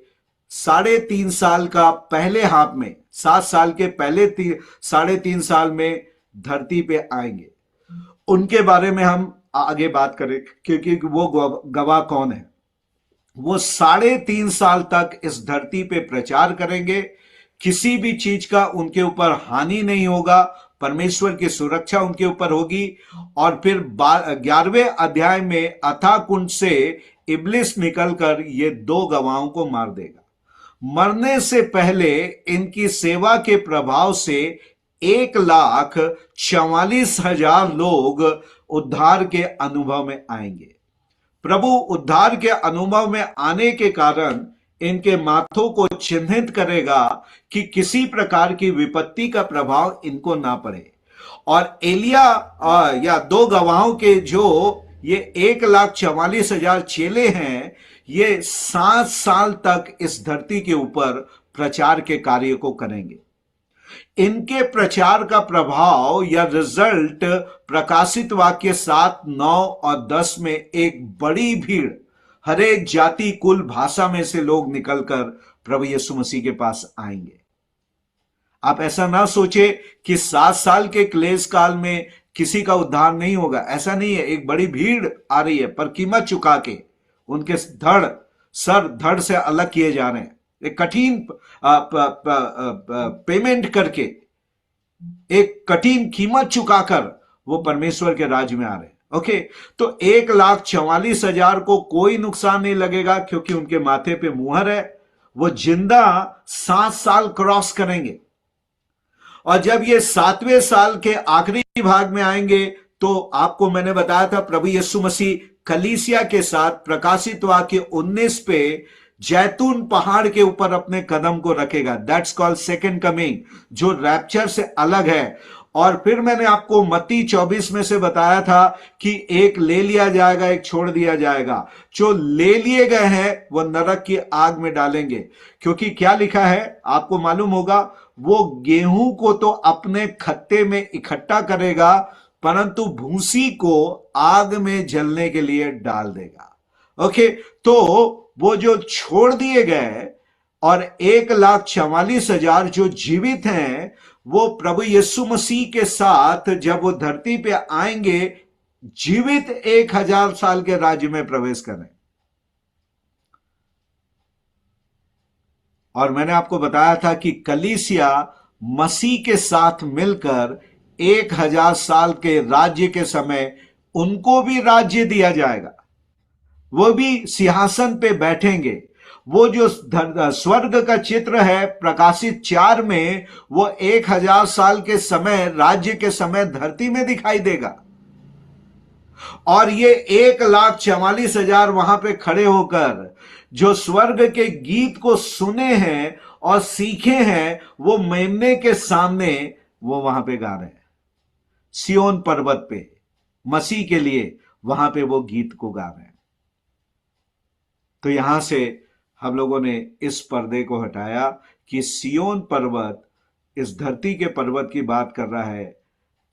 3.5 साल का पहले हाफ में, 7 साल के पहले 3.5 साल में धरती पे आएंगे। उनके बारे में हम आगे बात करें, क्योंकि वो गवाह कौन है। वो 3.5 साल तक इस धरती पे प्रचार करेंगे, किसी भी चीज का उनके ऊपर हानि नहीं होगा, परमेश्वर की सुरक्षा उनके ऊपर होगी। और फिर 11वें अध्याय में अथाह कुंड से इब्लिस निकलकर ये 2 गवाहों को मार देगा। मरने से पहले इनकी सेवा के प्रभाव से 1,44,000 लोग उद्धार के अनुभव में आएंगे। प्रभु उद्धार के अनुभव में आने के कारण इनके माथों को चिन्हित करेगा कि किसी प्रकार की विपत्ति का प्रभाव इनको ना पड़े। और एलिया या 2 गवाहों के जो ये 1,44,000 चेले हैं, ये 7 साल तक इस धरती के ऊपर प्रचार के कार्य को करेंगे। इनके प्रचार का प्रभाव या रिजल्ट प्रकाशित वाक्य 7, 9 और 10 में एक बड़ी भीड़, हर एक जाति, कुल, भाषा में से लोग निकलकर प्रभु यीशु मसीह के पास आएंगे। आप ऐसा ना सोचे कि 7 साल के क्लेश काल में किसी का उद्धार नहीं होगा, ऐसा नहीं है। एक बड़ी भीड़ आ रही है, पर कीमत चुका के उनके सर धड़ से अलग किए जा रहे हैं, एक कठिन पेमेंट करके, एक कठिन कीमत चुकाकर वो परमेश्वर के राज्य में आ रहे हैं। ओके, तो 1,44,000 को कोई नुकसान नहीं लगेगा, क्योंकि उनके माथे पे मुहर है। वो जिंदा 7 साल क्रॉस करेंगे, और जब ये 7वें साल के आखिरी भाग में आएंगे, तो आपको मैंने बताया था प्रभु यीशु मसीह कलीसिया के साथ प्रकाशित वाक्य 19 पे जैतून पहाड़ के ऊपर अपने कदम को रखेगा। दैट्स कॉल्ड सेकंड कमिंग, जो रैप्चर से अलग है। और फिर मैंने आपको मत्ती 24 में से बताया था कि एक ले लिया जाएगा, एक छोड़ दिया जाएगा। जो ले लिए गए हैं वो नरक की आग में डालेंगे, क्योंकि क्या लिखा है आपको मालूम होगा, वो गेहूं को तो अपने खत्ते में इकट्ठा करेगा, परंतु भूसी को आग में जलने के लिए डाल देगा। ओके, तो वो जो छोड़ दिए गए और 1,44,000 जो जीवित हैं, वो प्रभु यीशु मसीह के साथ जब वो धरती पे आएंगे, जीवित 1,000 साल के राज्य में प्रवेश करें। और मैंने आपको बताया था कि कलीसिया मसीह के साथ मिलकर 1,000 साल के राज्य के समय उनको भी राज्य दिया जाएगा, वो भी सिंहासन पे बैठेंगे। वो जो स्वर्ग का चित्र है प्रकाशित 4 में, वो 1,000 साल के समय, राज्य के समय धरती में दिखाई देगा। और ये 1,44,000 वहां पे खड़े होकर जो स्वर्ग के गीत को सुने हैं और सीखे हैं, वो मेमने के सामने वो वहां पे गा रहे हैं, सियोन पर्वत पे मसीह के लिए वहां पे वो गीत को गा रहे हैं। तो यहां से हम लोगों ने इस पर्दे को हटाया कि सियोन पर्वत इस धरती के पर्वत की बात कर रहा है,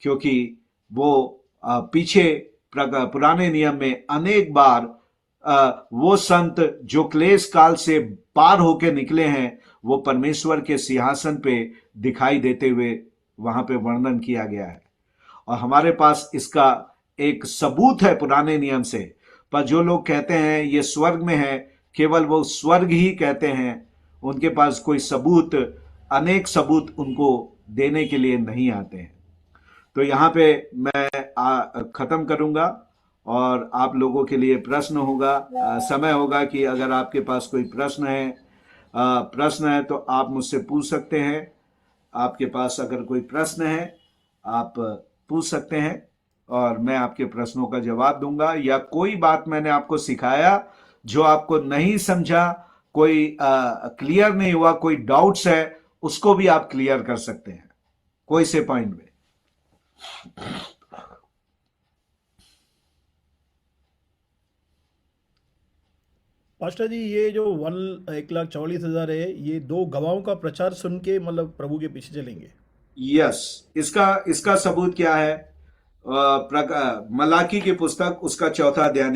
क्योंकि वो पीछे पुराने नियम में अनेक बार वो संत जो क्लेश काल से पार होके निकले हैं, वो परमेश्वर के सिंहासन पे दिखाई देते हुए वहां पे वर्णन किया गया है। और हमारे पास इसका एक सबूत है पुराने नियम से। पर जो लोग कहते हैं ये स्वर्ग में है, केवल वो स्वर्ग ही कहते हैं, उनके पास कोई सबूत, अनेक सबूत उनको देने के लिए नहीं आते हैं। तो यहाँ पे मैं खत्म करूंगा और आप लोगों के लिए प्रश्न होगा, समय होगा कि अगर आपके पास कोई प्रश्न है तो आप मुझसे पूछ सकते हैं। आपके पास अगर कोई प्रश्न है आप पूछ सकते हैं और मैं आपके प्रश्नों का जवाब दूंगा। या कोई बात मैंने आपको सिखाया जो आपको नहीं समझा, कोई क्लियर नहीं हुआ, कोई डाउट्स है, उसको भी आप क्लियर कर सकते हैं कोई से पॉइंट में। पास्टर जी, ये जो 1,44,000 है, ये 2 गवाहों का प्रचार सुन के मतलब प्रभु के पीछे चलेंगे? यस, इसका सबूत क्या है? मलाकी की पुस्तक उसका 4था अध्याय